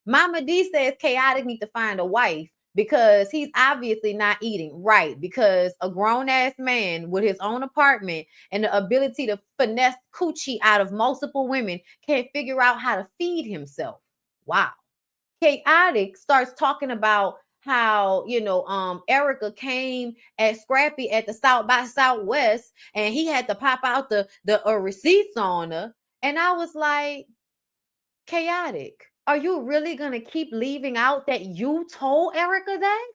Mama D says chaotic need to find a wife because he's obviously not eating right, because a grown-ass man with his own apartment and the ability to finesse coochie out of multiple women can't figure out how to feed himself. Wow. Chaotic starts talking about how Erica came at Scrappy at the South by Southwest and he had to pop out the receipts on her. And I was like, chaotic, are you really gonna keep leaving out that you told Erica that?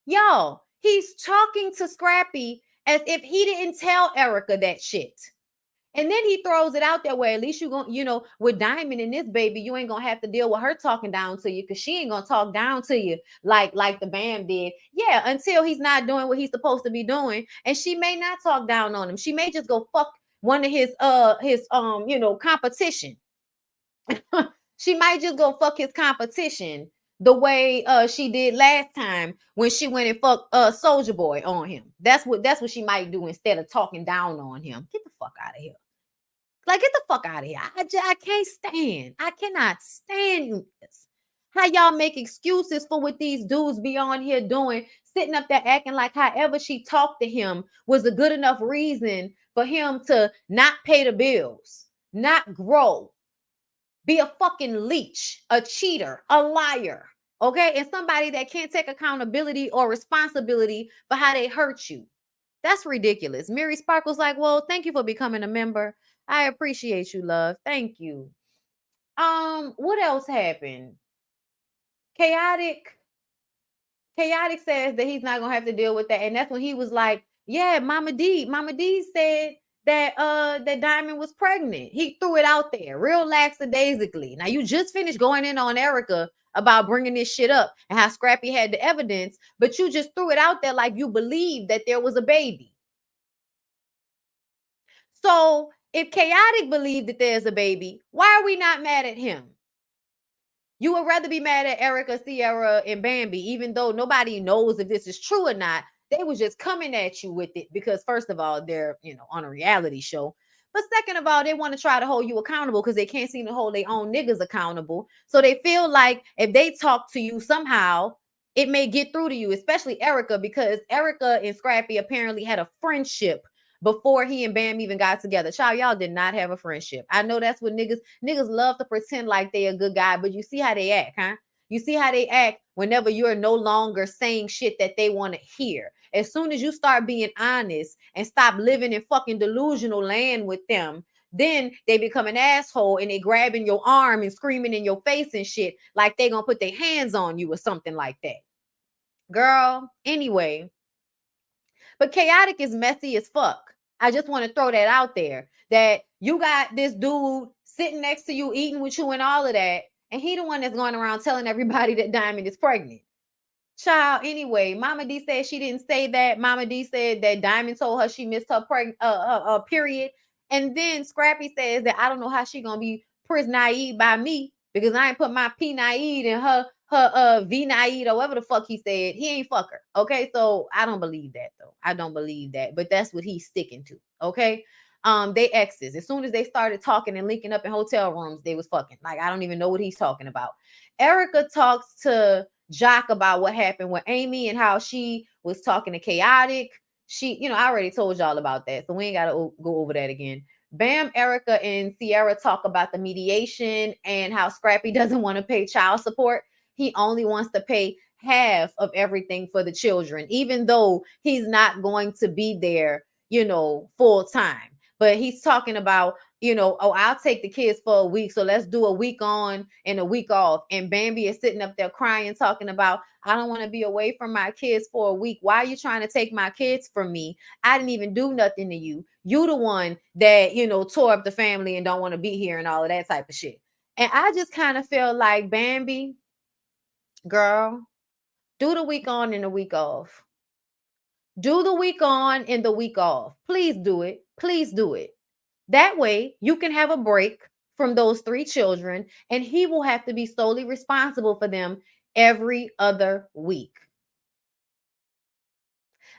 Y'all, he's talking to Scrappy as if he didn't tell Erica that shit. And then he throws it out that way. At least you gonna, with Diamond and this baby, you ain't gonna have to deal with her talking down to you, because she ain't gonna talk down to you like the Bam did. Yeah, until he's not doing what he's supposed to be doing. And she may not talk down on him. She may just go fuck one of his competition. She might just go fuck his competition the way she did last time when she went and fucked Soldier Boy on him. That's what she might do instead of talking down on him. Get the fuck out of here. Like, get the fuck out of here. I can't stand. I cannot stand this. How y'all make excuses for what these dudes be on here doing, sitting up there acting like however she talked to him was a good enough reason for him to not pay the bills, not grow, be a fucking leech, a cheater, a liar, okay? And somebody that can't take accountability or responsibility for how they hurt you. That's ridiculous. Mary Sparkle's like, well, thank you for becoming a member. I appreciate you, love. Thank you. What else happened? Chaotic says that he's not gonna have to deal with that. And that's when he was like, yeah, Mama D said that Diamond was pregnant. He threw it out there real lackadaisically. Now you just finished going in on Erica about bringing this shit up and how Scrappy had the evidence, but you just threw it out there like you believe that there was a baby. So if Chaotic believed that there's a baby, why are we not mad at him? You would rather be mad at Erica, Sierra, and Bambi, even though nobody knows if this is true or not. They was just coming at you with it because, first of all, they're on a reality show. But second of all, they want to try to hold you accountable because they can't seem to hold their own niggas accountable. So they feel like if they talk to you somehow, it may get through to you, especially Erica, because Erica and Scrappy apparently had a friendship before he and Bam even got together. Child, y'all did not have a friendship. I know that's what niggas love to pretend like they a good guy, but you see how they act, huh? You see how they act whenever you're no longer saying shit that they want to hear. As soon as you start being honest and stop living in fucking delusional land with them, then they become an asshole and they grabbing your arm and screaming in your face and shit like they gonna put their hands on you or something like that. Girl, anyway. But Chaotic is messy as fuck. I just want to throw that out there. That you got this dude sitting next to you, eating with you and all of that. And he the one that's going around telling everybody that Diamond is pregnant. Child, anyway, Mama D said she didn't say that. Mama D said that Diamond told her she missed her period. And then Scrappy says that I don't know how she gonna be pris naive by me because I ain't put my P naive in her V naive or whatever the fuck he said. He ain't fuck her. Okay, so I don't believe that though. I don't believe that, but that's what he's sticking to. Okay. They exes. As soon as they started talking and linking up in hotel rooms, they was fucking. Like, I don't even know what he's talking about. Erica talks to Jock about what happened with Amy and how she was talking to Chaotic. She, I already told y'all about that, so we ain't got to go over that again. Bam, Erica, and Sierra talk about the mediation and how Scrappy doesn't want to pay child support. He only wants to pay half of everything for the children, even though he's not going to be there, full time. But he's talking about, oh, I'll take the kids for a week. So let's do a week on and a week off. And Bambi is sitting up there crying, talking about, I don't want to be away from my kids for a week. Why are you trying to take my kids from me? I didn't even do nothing to you. You the one that, tore up the family and don't want to be here and all of that type of shit. And I just kind of feel like, Bambi, girl, do the week on and the week off. Do the week on and the week off. Please do it. Please do it. That way you can have a break from those 3 children and he will have to be solely responsible for them every other week.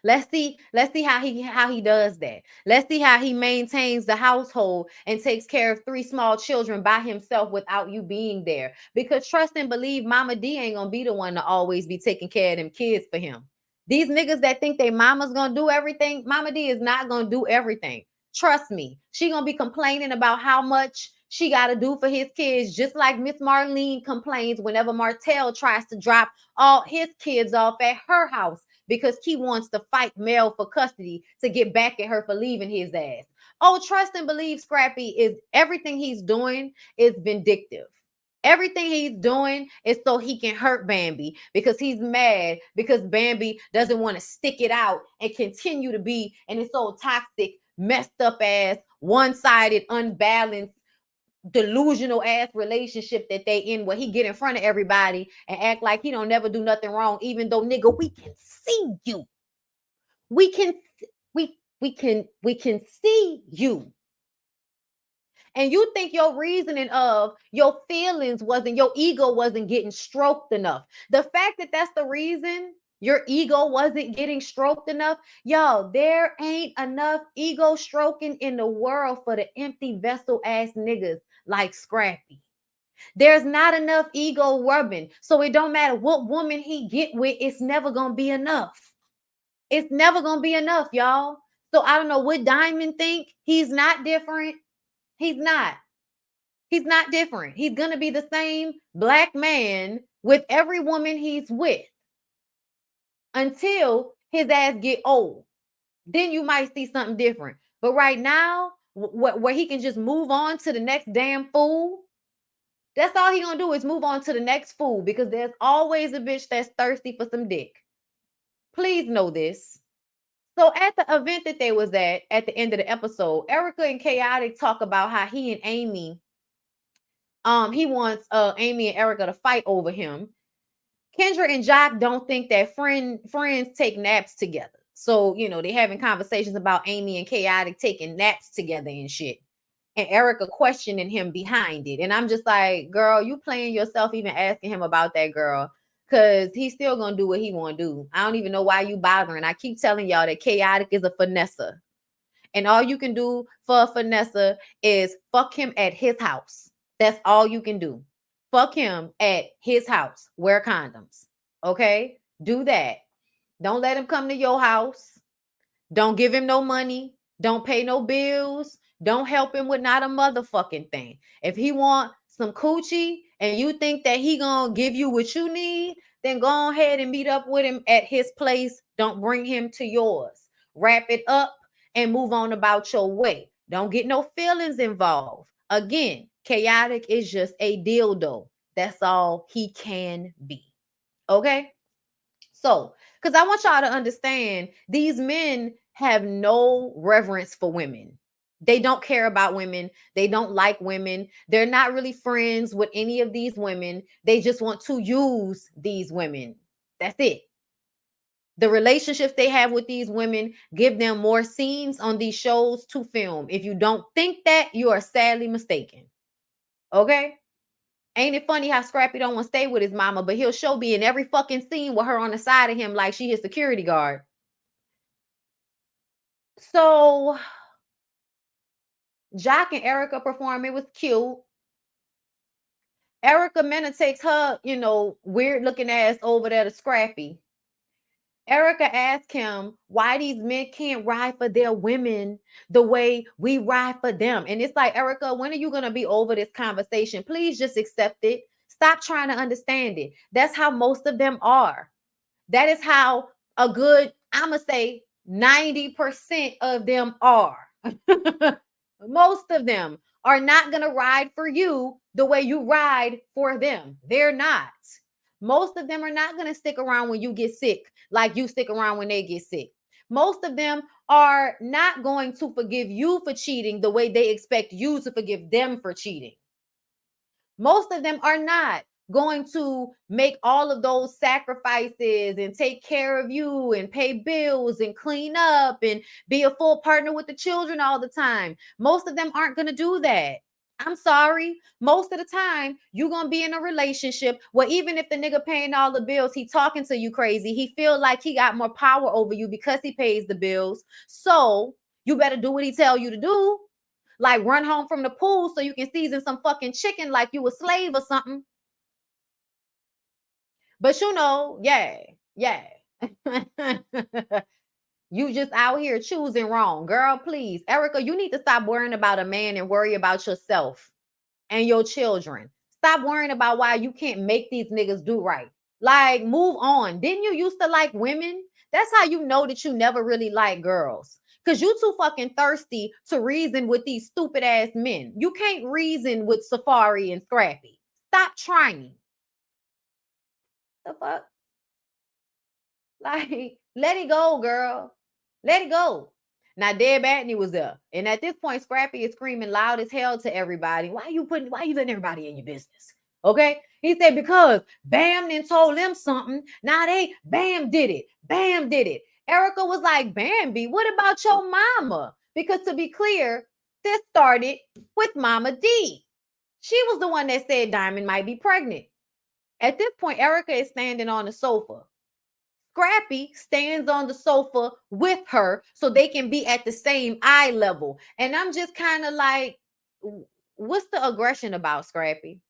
Let's see how he does that. Let's see how he maintains the household and takes care of 3 small children by himself without you being there. Because trust and believe, Mama D ain't gonna be the one to always be taking care of them kids for him. These niggas that think they mama's gonna do everything, Mama D is not gonna do everything. Trust me, she gonna be complaining about how much she got to do for his kids, just like Miss Marlene complains whenever Martell tries to drop all his kids off at her house because he wants to fight Mel for custody to get back at her for leaving his ass. Oh, trust and believe, Scrappy, is everything he's doing is vindictive. Everything he's doing is so he can hurt Bambi because he's mad because Bambi doesn't want to stick it out and continue to be in this old toxic, messed up ass, one-sided, unbalanced, delusional ass relationship that they in, where he get in front of everybody and act like he don't never do nothing wrong, even though, nigga, we can see you. We can see you. And you think your reasoning of your feelings wasn't, your ego wasn't getting stroked enough. The fact that that's the reason your ego wasn't getting stroked enough, yo, there ain't enough ego stroking in the world for the empty vessel ass niggas like Scrappy. There's not enough ego rubbing. So it don't matter what woman he get with, it's never gonna be enough. It's never gonna be enough, y'all. So I don't know what Diamond think. He's not different. He's not. He's not different. He's gonna be the same black man with every woman he's with until his ass get old. Then you might see something different. But right now, where he can just move on to the next damn fool, that's all he gonna do is move on to the next fool, because there's always a bitch that's thirsty for some dick. Please know this. So at the event that they was at the end of the episode, Erica and Chaotic talk about how he and Amy, he wants Amy and Erica to fight over him. Kendra and Jock don't think that friends take naps together. So, you know, they having conversations about Amy and Chaotic taking naps together and shit. And Erica questioning him behind it. And I'm just like, girl, you playing yourself even asking him about that, girl. Because he's still going to do what he want to do. I don't even know why you bothering. I keep telling y'all that Chaotic is a finesser. And all you can do for a finesser is fuck him at his house. That's all you can do. Fuck him at his house. Wear condoms. Okay? Do that. Don't let him come to your house. Don't give him no money. Don't pay no bills. Don't help him with not a motherfucking thing. If he want some coochie and you think that he gonna give you what you need, then go ahead and meet up with him at his place. Don't bring him to yours. Wrap it up and move on about your way. Don't get no feelings involved. Again, Chaotic is just a dildo. That's all he can be. Okay? So, because I want y'all to understand, these men have no reverence for women. They don't care about women. They don't like women. They're not really friends with any of these women. They just want to use these women. That's it. The relationships they have with these women give them more scenes on these shows to film. If you don't think that, you are sadly mistaken. Okay? Ain't it funny how Scrappy don't want to stay with his mama, but he'll show be in every fucking scene with her on the side of him like she his security guard. So Jock and Erica perform. It was cute. Erica Mena takes her, you know, weird looking ass over there to Scrappy. Erica asked him why these men can't ride for their women the way we ride for them. And it's like, Erica, when are you going to be over this conversation? Please just accept it. Stop trying to understand it. That's how most of them are. That is how a good, I'm going to say 90% of them are. Most of them are not going to ride for you the way you ride for them. They're not. Most of them are not going to stick around when you get sick like you stick around when they get sick. Most of them are not going to forgive you for cheating the way they expect you to forgive them for cheating. Most of them are not going to make all of those sacrifices and take care of you and pay bills and clean up and be a full partner with the children all the time. Most of them aren't going to do that. I'm sorry. Most of the time, you're going to be in a relationship where even if the nigga paying all the bills, he talking to you crazy. He feel like he got more power over you because he pays the bills. So you better do what he tell you to do. Like run home from the pool so you can season some fucking chicken like you a slave or something. But you know, yeah. You just out here choosing wrong. Girl, please. Erica, you need to stop worrying about a man and worry about yourself and your children. Stop worrying about why you can't make these niggas do right. Like, move on. Didn't you used to like women? That's how you know that you never really like girls. Because you too fucking thirsty to reason with these stupid ass men. You can't reason with Safari and Scrappy. Stop trying. The fuck? Like, let it go, girl. Let it go. Now, Deb Atney was there. And at this point, Scrappy is screaming loud as hell to everybody. Why you letting everybody in your business? Okay? He said, because Bam then told them something. Now Bam did it. Bam did it. Erica was like, Bambi, what about your mama? Because to be clear, This started with Mama D. She was the one that said Diamond might be pregnant. At this point, Erica is standing on the sofa. Scrappy stands on the sofa with her so they can be at the same eye level. And I'm just kind of like, what's the aggression about, Scrappy?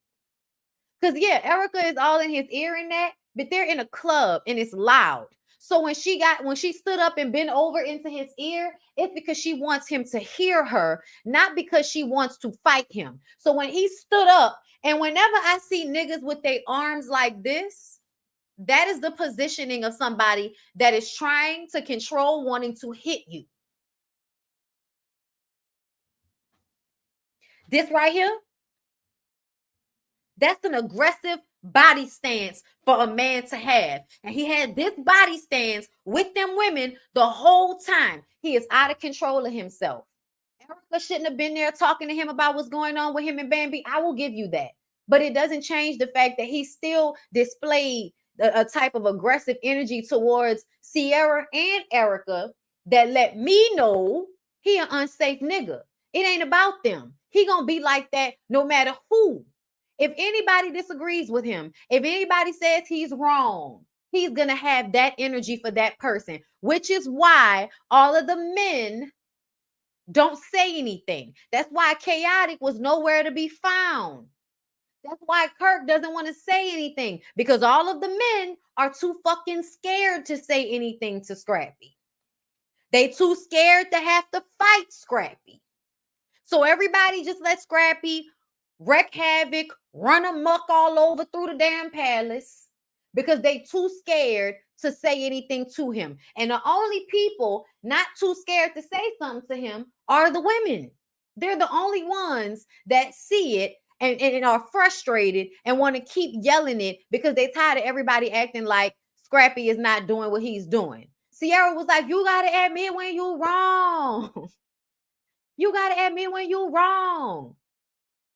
Because yeah, Erica is all in his ear in that, but they're in a club and it's loud. So when she stood up and bent over into his ear, it's because she wants him to hear her, not because she wants to fight him. So when he stood up, and whenever I see niggas with their arms like this, that is the positioning of somebody that is trying to control, wanting to hit you. This right here, that's an aggressive body stance for a man to have. And he had this body stance with them women the whole time. He is out of control of himself. Erica shouldn't have been there talking to him about what's going on with him and Bambi. I will give you that. But it doesn't change the fact that he still displayed a type of aggressive energy towards Sierra and Erica that let me know he an unsafe nigga. It ain't about them. He gonna be like that no matter who. If anybody disagrees with him, if anybody says he's wrong, he's gonna have that energy for that person, which is why all of the men don't say anything. That's why Chaotic was nowhere to be found. That's why Kirk doesn't want to say anything, because all of the men are too fucking scared to say anything to Scrappy. They too scared to have to fight Scrappy. So everybody just let Scrappy wreak havoc, run amok all over through the damn palace because they too scared to say anything to him. And the only people not too scared to say something to him are the women. They're the only ones that see it and are frustrated and want to keep yelling it because they're tired of everybody acting like Scrappy is not doing what he's doing. Sierra was like, you got to admit when you're wrong. You got to admit when you're wrong.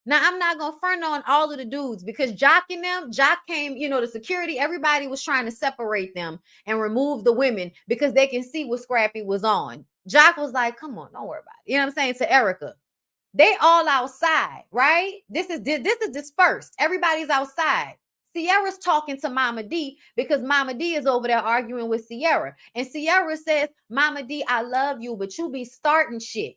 Now, I'm not going to front on all of the dudes because Jock came, the security, everybody was trying to separate them and remove the women because they can see what Scrappy was on. Jock was like, come on, don't worry about it. You know what I'm saying? To Erica. They all outside, right? This is dispersed. Everybody's outside. Sierra's talking to Mama D because Mama D is over there arguing with Sierra. And Sierra says, Mama D, I love you, but you be starting shit.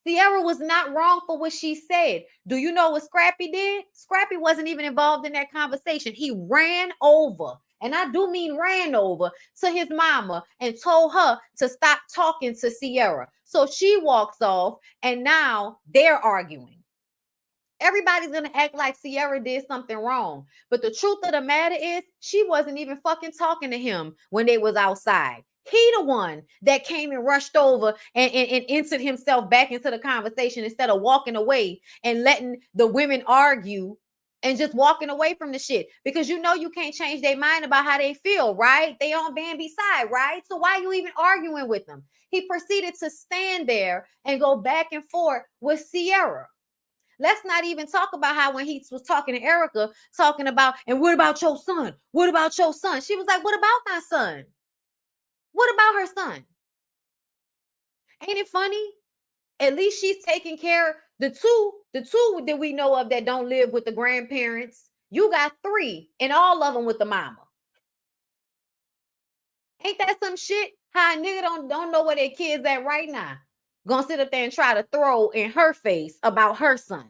Sierra was not wrong for what she said. Do you know what Scrappy did? Scrappy wasn't even involved in that conversation. He ran over, and I do mean ran over, to his mama and told her to stop talking to Sierra. So she walks off, and now they're arguing. Everybody's going to act like Sierra did something wrong. But the truth of the matter is, she wasn't even fucking talking to him when they was outside. He the one that came and rushed over and entered himself back into the conversation instead of walking away and letting the women argue and just walking away from the shit. Because you can't change their mind about how they feel, right? They on Bambi's side, right? So why are you even arguing with them? He proceeded to stand there and go back and forth with Sierra. Let's not even talk about how when he was talking to Erica, talking about, and what about your son? What about your son? She was like, what about my son? What about her son? Ain't it funny? At least she's taking care. The two that we know of that don't live with the grandparents. You got 3, and all of them with the mama. Ain't that some shit? How a nigga don't know where their kids at right now. Gonna sit up there and try to throw in her face about her son.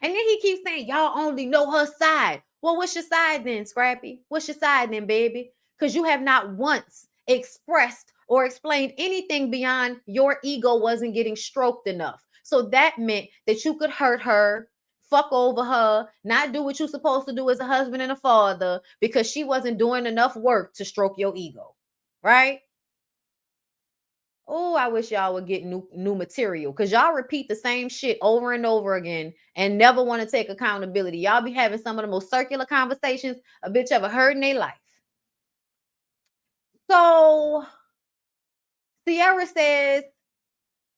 And then he keeps saying, y'all only know her side. Well, what's your side then, Scrappy? What's your side then, baby? Because you have not once expressed or explained anything beyond your ego wasn't getting stroked enough. So that meant that you could hurt her, fuck over her, not do what you're supposed to do as a husband and a father because she wasn't doing enough work to stroke your ego, right? Oh, I wish y'all would get new material because y'all repeat the same shit over and over again and never want to take accountability. Y'all be having some of the most circular conversations a bitch ever heard in their life. So Sierra says,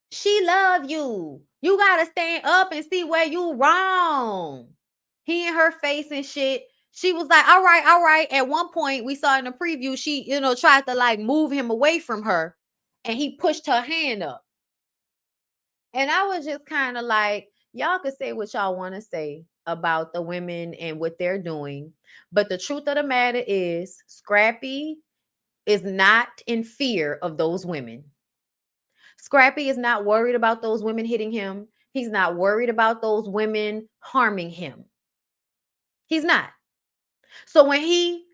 she love you. You got to stand up and see where you wrong. He in her face and shit. She was like, all right. At one point, we saw in the preview, she, tried to like move him away from her and he pushed her hand up. And I was just kind of like, y'all could say what y'all want to say about the women and what they're doing. But the truth of the matter is, Scrappy is not in fear of those women. Scrappy is not worried about those women hitting him. He's not worried about those women harming him. He's not. So when he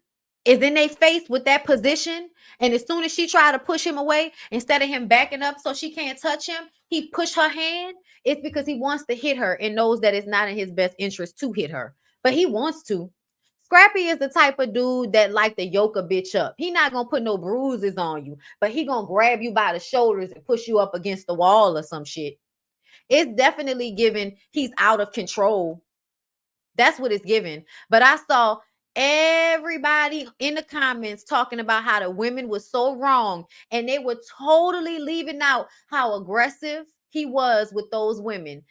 is in their face with that position, and as soon as she tried to push him away, instead of him backing up so she can't touch him, he pushed her hand. It's because he wants to hit her and knows that it's not in his best interest to hit her, but he wants to. Scrappy is the type of dude that like to yoke a bitch up. He not gonna put no bruises on you, but he gonna grab you by the shoulders and push you up against the wall or some shit. It's definitely given he's out of control. That's what it's given. But I saw everybody in the comments talking about how the women was so wrong, and they were totally leaving out how aggressive he was with those women,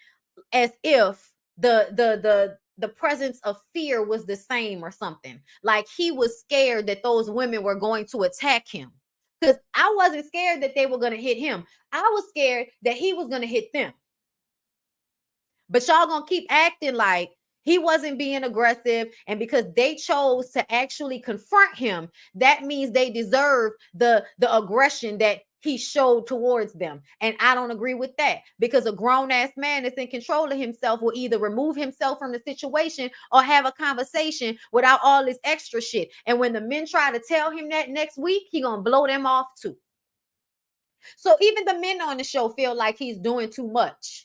as if the presence of fear was the same or something. Like he was scared that those women were going to attack him. Because I wasn't scared that they were going to hit him. I was scared that he was going to hit them. But y'all gonna keep acting like he wasn't being aggressive, and because they chose to actually confront him, that means they deserve the aggression that he showed towards them. And I don't agree with that, because a grown-ass man that's in control of himself will either remove himself from the situation or have a conversation without all this extra shit. And when the men try to tell him that next week, he gonna blow them off too. So even the men on the show feel like he's doing too much.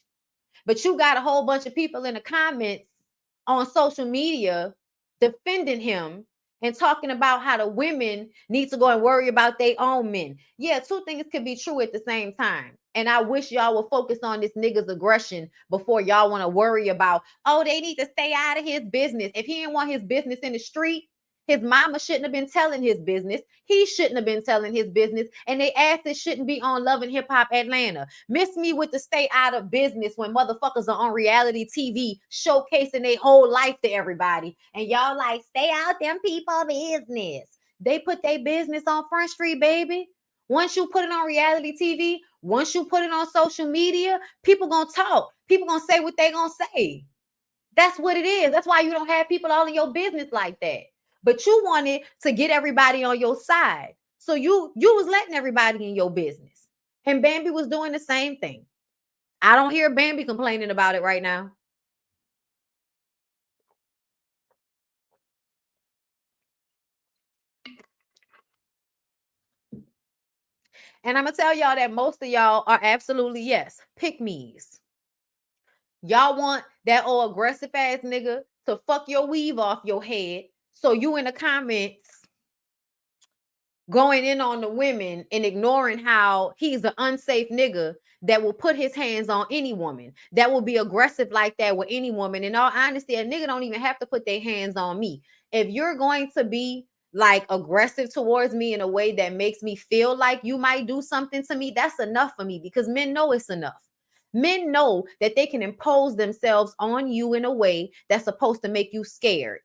But you got a whole bunch of people in the comments on social media defending him and talking about how the women need to go and worry about their own men. Yeah, two things could be true at the same time. And I wish y'all would focus on this nigga's aggression before y'all want to worry about, oh, they need to stay out of his business. If he didn't want his business in the street, his mama shouldn't have been telling his business. He shouldn't have been telling his business. And they asses shouldn't be on Love and Hip Hop Atlanta. Miss me with the stay out of business when motherfuckers are on reality TV showcasing their whole life to everybody. And y'all like, stay out them people business. They put their business on Front Street, baby. Once you put it on reality TV, once you put it on social media, people gonna talk. People gonna say what they gonna say. That's what it is. That's why you don't have people all in your business like that. But you wanted to get everybody on your side. So you was letting everybody in your business. And Bambi was doing the same thing. I don't hear Bambi complaining about it right now. And I'm going to tell y'all that most of y'all are absolutely, yes, pick-me's. Y'all want that old aggressive ass nigga to fuck your weave off your head. So you in the comments going in on the women and ignoring how he's an unsafe nigga that will put his hands on any woman, that will be aggressive like that with any woman. In all honesty, a nigga don't even have to put their hands on me. If you're going to be like aggressive towards me in a way that makes me feel like you might do something to me, that's enough for me, because men know it's enough. Men know that they can impose themselves on you in a way that's supposed to make you scared.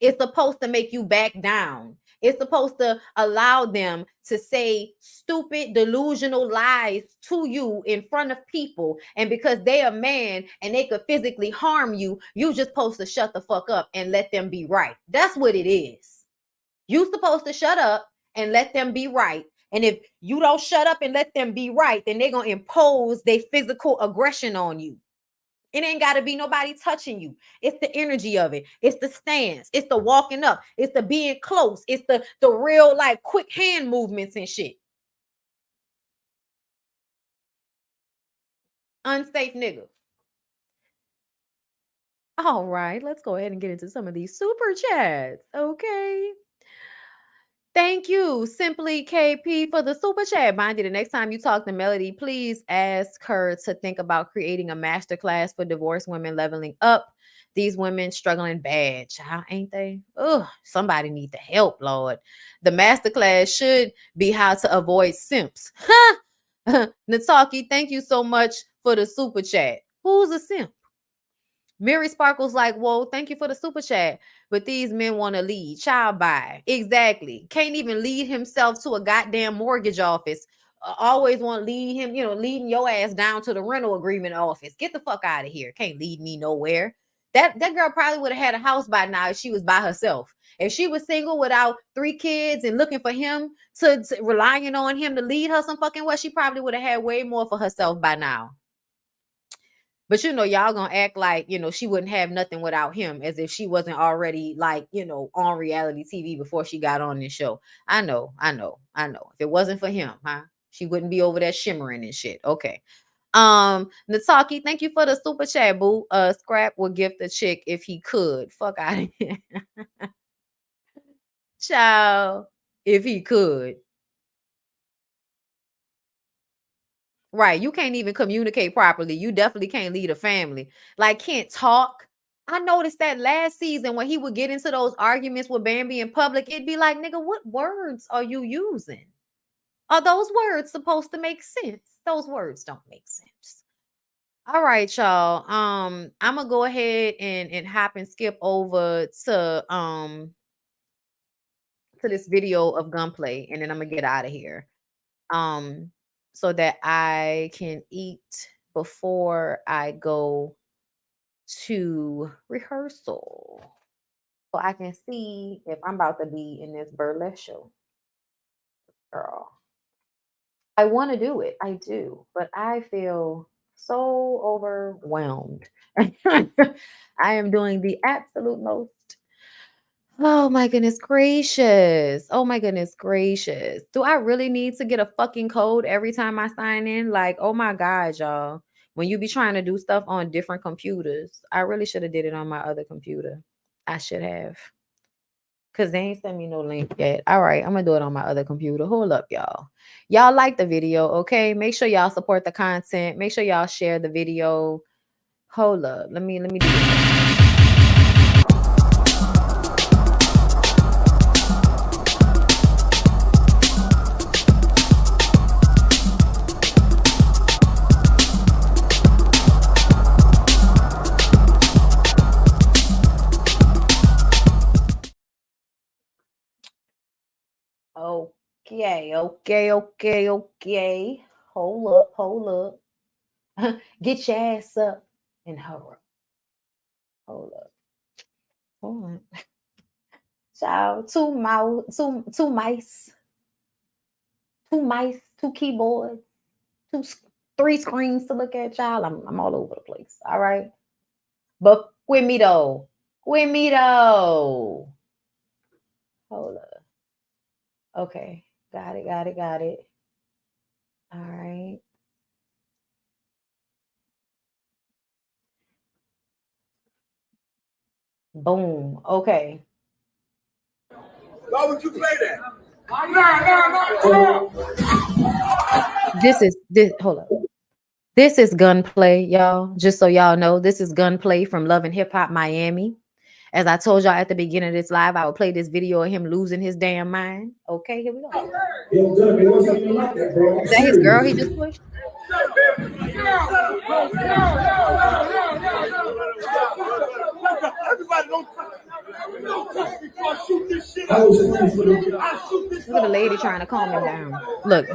It's supposed to make you back down. It's supposed to allow them to say stupid, delusional lies to you in front of people. And because they are man and they could physically harm you, you just supposed to shut the fuck up and let them be right. That's what it is. You supposed to shut up and let them be right. And if you don't shut up and let them be right, then they're going to impose their physical aggression on you. It ain't got to be nobody touching you. It's the energy of it. It's the stance. It's the walking up. It's the being close. It's the real like quick hand movements and shit. Unsafe nigga. All right, let's go ahead and get into some of these super chats. Okay. Thank you, Simply KP, for the super chat. Mind you, the next time you talk to Melody, please ask her to think about creating a masterclass for divorced women leveling up. These women struggling bad, child, ain't they? Ugh, somebody need the help, Lord. The masterclass should be how to avoid simps. Nataki, thank you so much for the super chat. Who's a simp? Mary Sparkle's like, whoa, thank you for the super chat. But these men want to lead. Child, bye. Exactly. Can't even lead himself to a goddamn mortgage office always want to lead him, leading your ass down to the rental agreement office. Get the fuck out of here. Can't lead me nowhere. That girl probably would have had a house by now if she was by herself. If she was single without 3 kids and looking for him to relying on him to lead her some fucking way, she probably would have had way more for herself by now. But y'all gonna act like, she wouldn't have nothing without him, as if she wasn't already like, on reality TV before she got on this show. I know. If it wasn't for him, she wouldn't be over there shimmering and shit. Okay. Nataki, thank you for the super chat, boo. Scrap would gift the chick if he could. Fuck out of here. Child, if he could. Right. You can't even communicate properly. You definitely can't lead a family. Like, can't talk. I noticed that last season when he would get into those arguments with Bambi in public, it'd be like, nigga, what words are you using? Are those words supposed to make sense? Those words don't make sense. All right, y'all. I'm gonna go ahead and hop and skip over to this video of gunplay, and then I'm gonna get out of here. So that I can eat before I go to rehearsal. So I can see if I'm about to be in this burlesque show. Girl. I want to do it. I do. But I feel so overwhelmed. I am doing the absolute most. Oh my goodness gracious. Oh my goodness gracious. Do I really need to get a fucking code every time I sign in? Like, oh my God, y'all. When you be trying to do stuff on different computers, I really should have did it on my other computer. I should have. Because they ain't sent me no link yet. All right, I'm going to do it on my other computer. Hold up, y'all. Y'all like the video, okay? Make sure y'all support the content. Make sure y'all share the video. Hold up. Let me do this. Okay. Hold up. Get your ass up and hurry. Hold up. Hold on. Child, two mice, 2 keyboards, 3 screens to look at, child. I'm all over the place. All right. But with me though. Hold up. Okay. Got it. All right. Boom. Okay. Why would you play that? Hold up. This is gunplay, y'all. Just so y'all know, this is gunplay from Love and Hip Hop Miami. As I told y'all at the beginning of this live, I would play this video of him losing his damn mind. Okay, here we go. Is that his girl he just pushed? Look at the lady trying to calm him down. Look,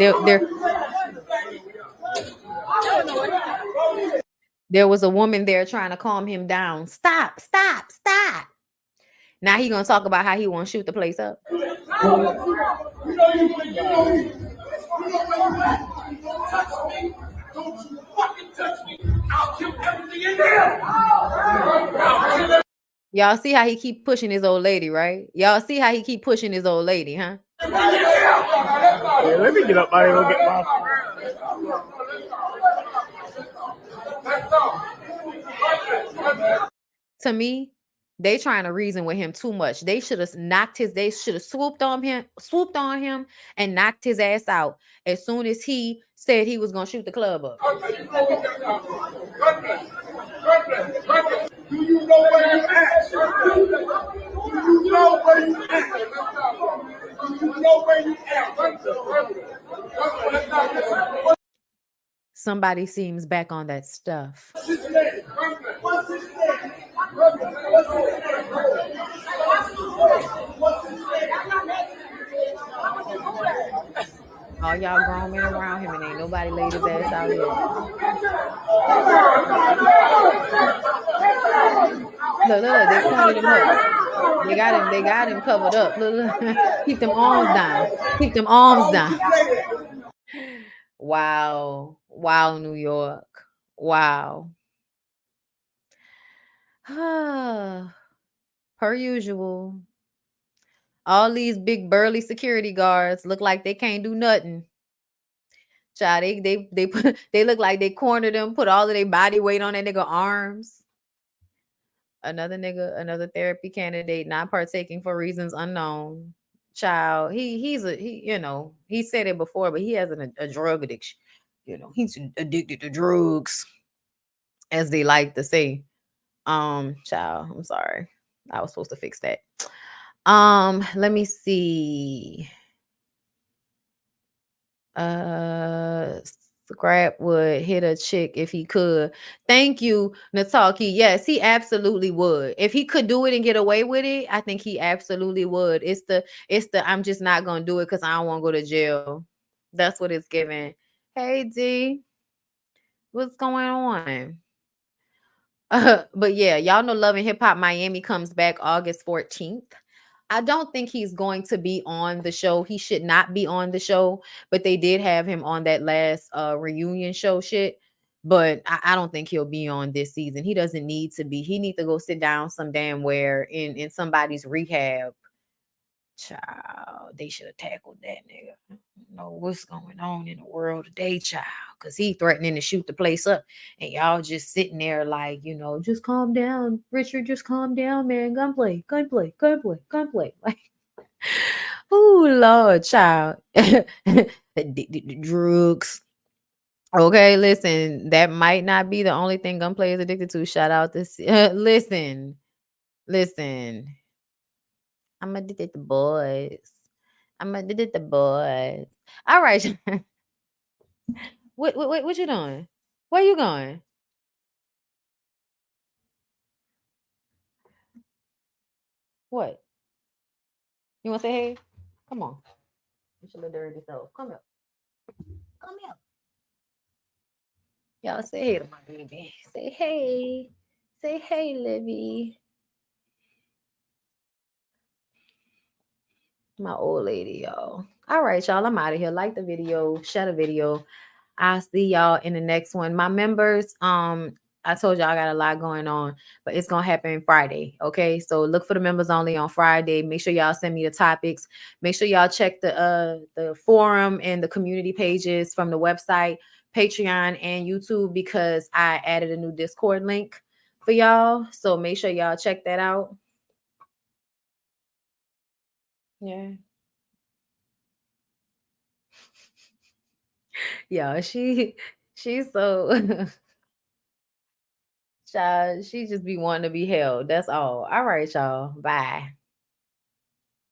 there was a woman there trying to calm him down. Stop. Now he gonna talk about how he want to shoot the place up. Don't you fucking touch me. I'll kill everything in here. Y'all see how he keep pushing his old lady, right? Y'all see how he keep pushing his old lady, huh? Yeah, let me get up out here and get my... To me, they trying to reason with him too much. They should have swooped on him and knocked his ass out as soon as he said he was gonna shoot the club up. Do you know where you at? Do you know where you at? Do you know where you at? Somebody seems back on that stuff. What's his name? Oh, all y'all grown men around him and ain't nobody laid his ass out yet. Look, they cornered him up. They got him covered up. Look. Keep them arms down. Keep them arms down. Wow, New York. Wow. Per usual. All these big burly security guards look like they can't do nothing. Child, they look like they cornered him, put all of their body weight on that nigga arms. Another therapy candidate not partaking for reasons unknown. Child, he said it before, but he has a drug addiction. He's addicted to drugs, as they like to say. Child, I'm sorry. I was supposed to fix that. Let me see. Scrap would hit a chick if he could. Thank you, Nataki. Yes, he absolutely would. If he could do it and get away with it, I think he absolutely would. It's the I'm just not gonna do it because I don't want to go to jail. That's what it's giving. Hey D, what's going on? But yeah, y'all know Love and Hip Hop Miami comes back August 14th. I don't think he's going to be on the show. He should not be on the show, but they did have him on that last reunion show shit. But I don't think he'll be on this season. He doesn't need to be. He needs to go sit down some damn where in somebody's rehab. Child, they should have tackled that nigga. I don't know what's going on in the world today, child. Because he threatening to shoot the place up. And y'all just sitting there like, just calm down. Richard, just calm down, man. Gunplay. Like, oh, Lord, child. Drugs. Okay, listen. That might not be the only thing Gunplay is addicted to. Shout out this. Listen. I'm addicted to boys. All right. What you doing? Where you going? What? You want to say hey? Come on. You should have dirty self. Come here. Y'all say hey to my baby. Say hey. Say hey, Libby. My old lady, y'all. All right, y'all. I'm out of here. Like the video. Share the video. I'll see y'all in the next one. My members, I told y'all I got a lot going on, but it's gonna happen Friday. Okay, so look for the members only on Friday. Make sure y'all send me the topics. Make sure y'all check the forum and the community pages from the website, Patreon, and YouTube, because I added a new Discord link for y'all. So make sure y'all check that out. Yeah. Yeah, she's so child, she just be wanting to be held. That's all. All right, y'all. Bye.